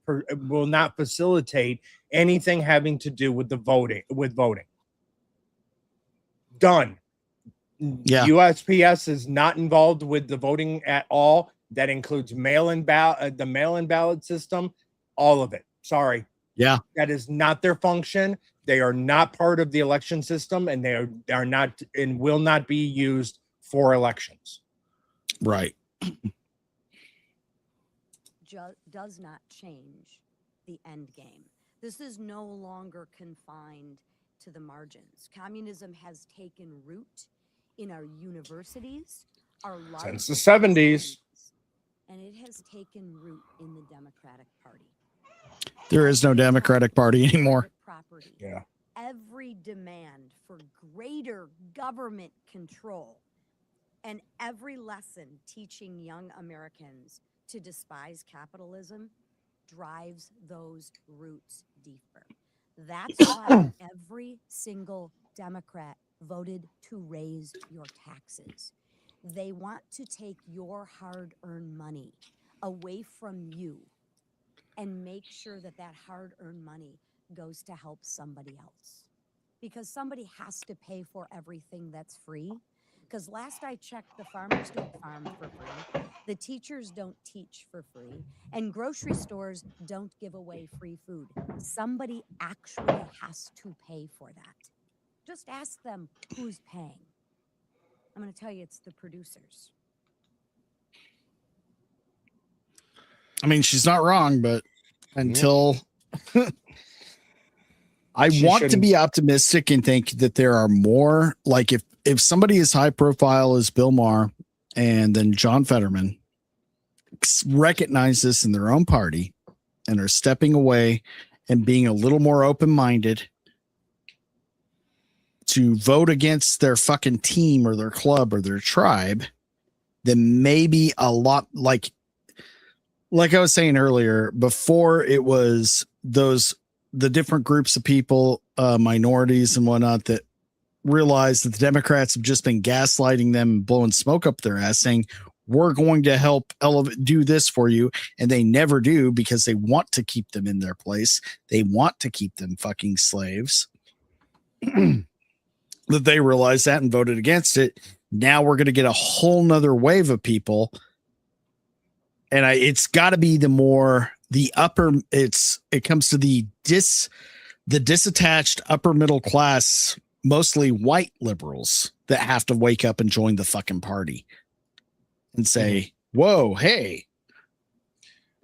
facilitate anything having to do with voting. Done. Yeah. USPS is not involved with the voting at all. That includes the mail-in ballot system, all of it. Sorry. Yeah, that is not their function. They are not part of the election system, and they are not and will not be used for elections. Right. Does not change the end game. This is no longer confined to the margins. Communism has taken root in our universities, since the 70s, and it has taken root in the Democratic Party. There is no Democratic Party anymore. Yeah. Every demand for greater government control and every lesson teaching young Americans to despise capitalism drives those roots deeper. That's why every single Democrat voted to raise your taxes. They want to take your hard-earned money away from you and make sure that hard-earned money goes to help somebody else. Because somebody has to pay for everything that's free. Because last I checked, the farmers don't farm for free, the teachers don't teach for free, and grocery stores don't give away free food. Somebody actually has to pay for that. Just ask them who's paying. I'm going to tell you it's the producers. I mean, she's not wrong, but until I want to be optimistic and think that there are more, like if somebody as high profile as Bill Maher and then John Fetterman recognize this in their own party and are stepping away and being a little more open-minded to vote against their fucking team or their club or their tribe, then maybe a lot like I was saying earlier, before it was the different groups of people, minorities and whatnot, that realized that the Democrats have just been gaslighting them and blowing smoke up their ass, saying, we're going to help do this for you. And they never do, because they want to keep them in their place. They want to keep them fucking slaves. That they realized that and voted against it. Now we're going to get a whole nother wave of people. And it's got to be it comes to the disattached upper middle class, mostly white liberals, that have to wake up and join the fucking party and say, whoa, hey.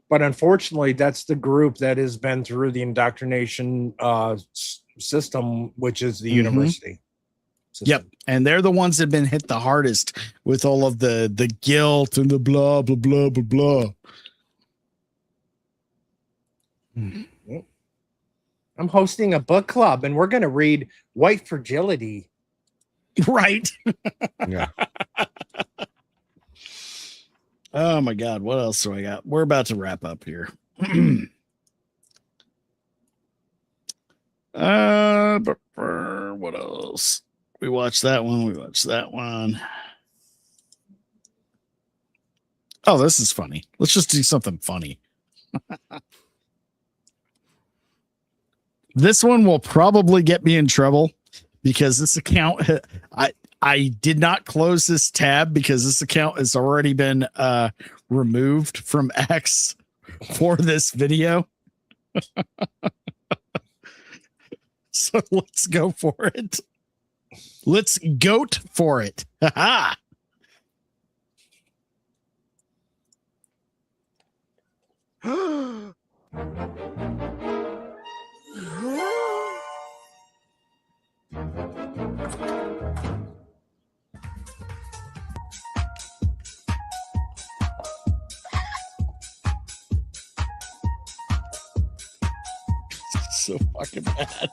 But unfortunately, that's the group that has been through the indoctrination system, which is the university system. Yep. And they're the ones that have been hit the hardest with all of the guilt and the blah, blah, blah, blah, blah. I'm hosting a book club, and we're going to read White Fragility. Right. Yeah. Oh my God. What else do I got? We're about to wrap up here. What else? We watched that one. Oh, this is funny. Let's just do something funny. This one will probably get me in trouble, because this account, I did not close this tab because this account has already been removed from X for this video. So let's go for it. Let's goat for it. Ha so fucking bad.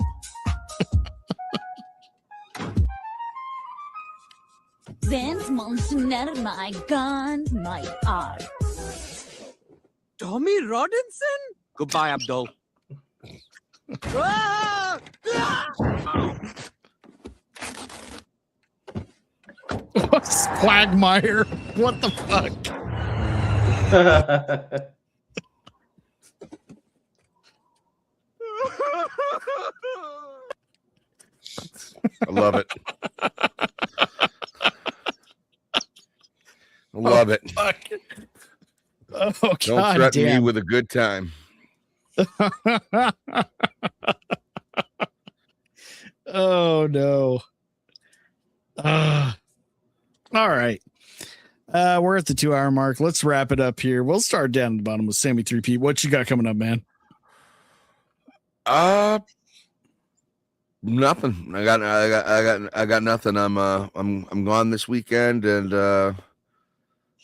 Since Monsignor, my gun, my art. Tommy Robinson? Goodbye, Abdul. Quagmire. What the fuck? I love it. I love it. Fuck. Oh, Don't God threaten damn. me with a good time. Oh no. All right. We're at the 2-hour mark. Let's wrap it up here. We'll start down at the bottom with Sammy 3P. What you got coming up, man? Nothing. I got nothing. I'm gone this weekend, and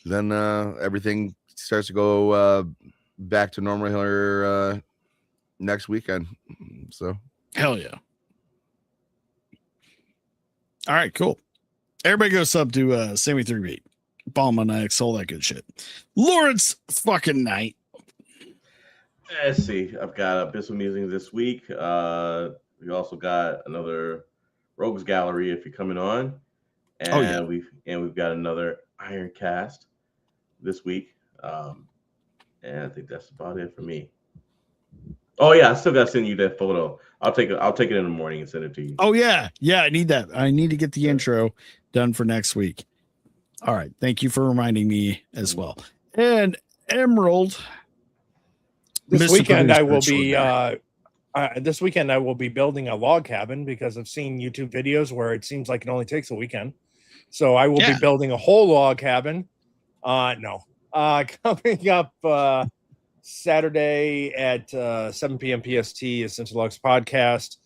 then everything starts to go back to normal here next weekend. So hell yeah. All right, cool. Everybody go sub to Sammy 3B, Bomb on X, all that good shit. Laurence fucking Knight. Let's see. I've got Abyssal Musings this week. We also got another Rogues Gallery if you're coming on, and we've got another Iron Cast this week. And I think that's about it for me. Oh yeah, I still gotta send you that photo. I'll take it in the morning and send it to you. Oh yeah, I need that. I need to get the intro done for next week. All right, thank you for reminding me as well. And Emerald, this weekend I will be building a log cabin, because I've seen YouTube videos where it seems like it only takes a weekend. So I will be building a whole log cabin. Coming up Saturday at 7 p.m. PST, Essential Logs Podcast.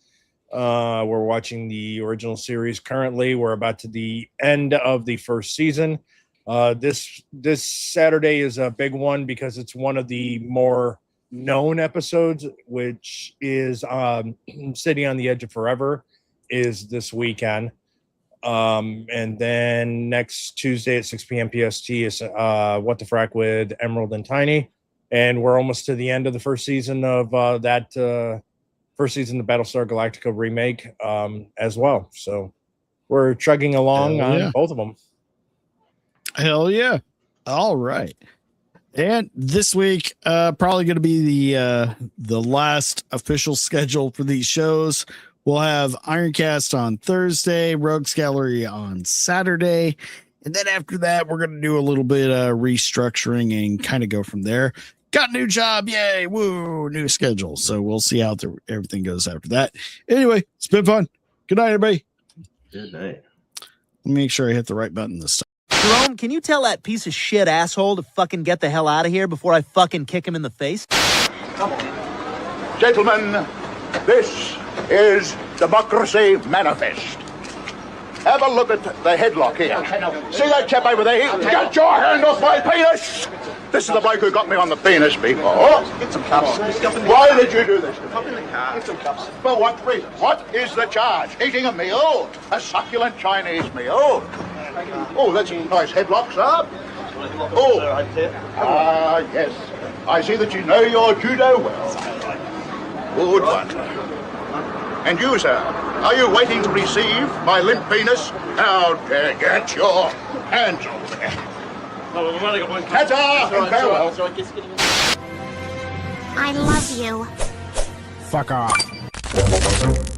We're watching the original series currently. We're about to the end of the first season. This Saturday is a big one because it's one of the more known episodes, which is City on the Edge of Forever, is this weekend. And then next Tuesday at 6 p.m. PST is What the Frack with Emerald and Tiny. And we're almost to the end of the first season of first season of Battlestar Galactica remake as well. So we're chugging along on both of them. Hell yeah. All right. And this week, probably going to be the last official schedule for these shows. We'll have Ironcast on Thursday, Rogues Gallery on Saturday. And then after that, we're going to do a little bit of restructuring and kind of go from there. Got a new job. Yay. Woo. New schedule. So we'll see how everything goes after that. Anyway, it's been fun. Good night, everybody. Good night. Let me make sure I hit the right button this time. Jerome, can you tell that piece of shit asshole to fucking get the hell out of here before I fucking kick him in the face? Come on. Gentlemen, this is Democracy Manifest. Have a look at the headlock here. See that chap over there? Get your hand off my penis! This is the bloke who got me on the penis before. Get some cups. Why did you do this? Pop in the car. Get some cups. For what reason? What is the charge? Eating a meal? A succulent Chinese meal? Oh, that's a nice headlock, sir. Oh, yes. I see that you know your judo well. Good one. And you, sir, are you waiting to receive my limp penis? How dare get your hands off there. Ta-ta and farewell. I love you. Fuck off.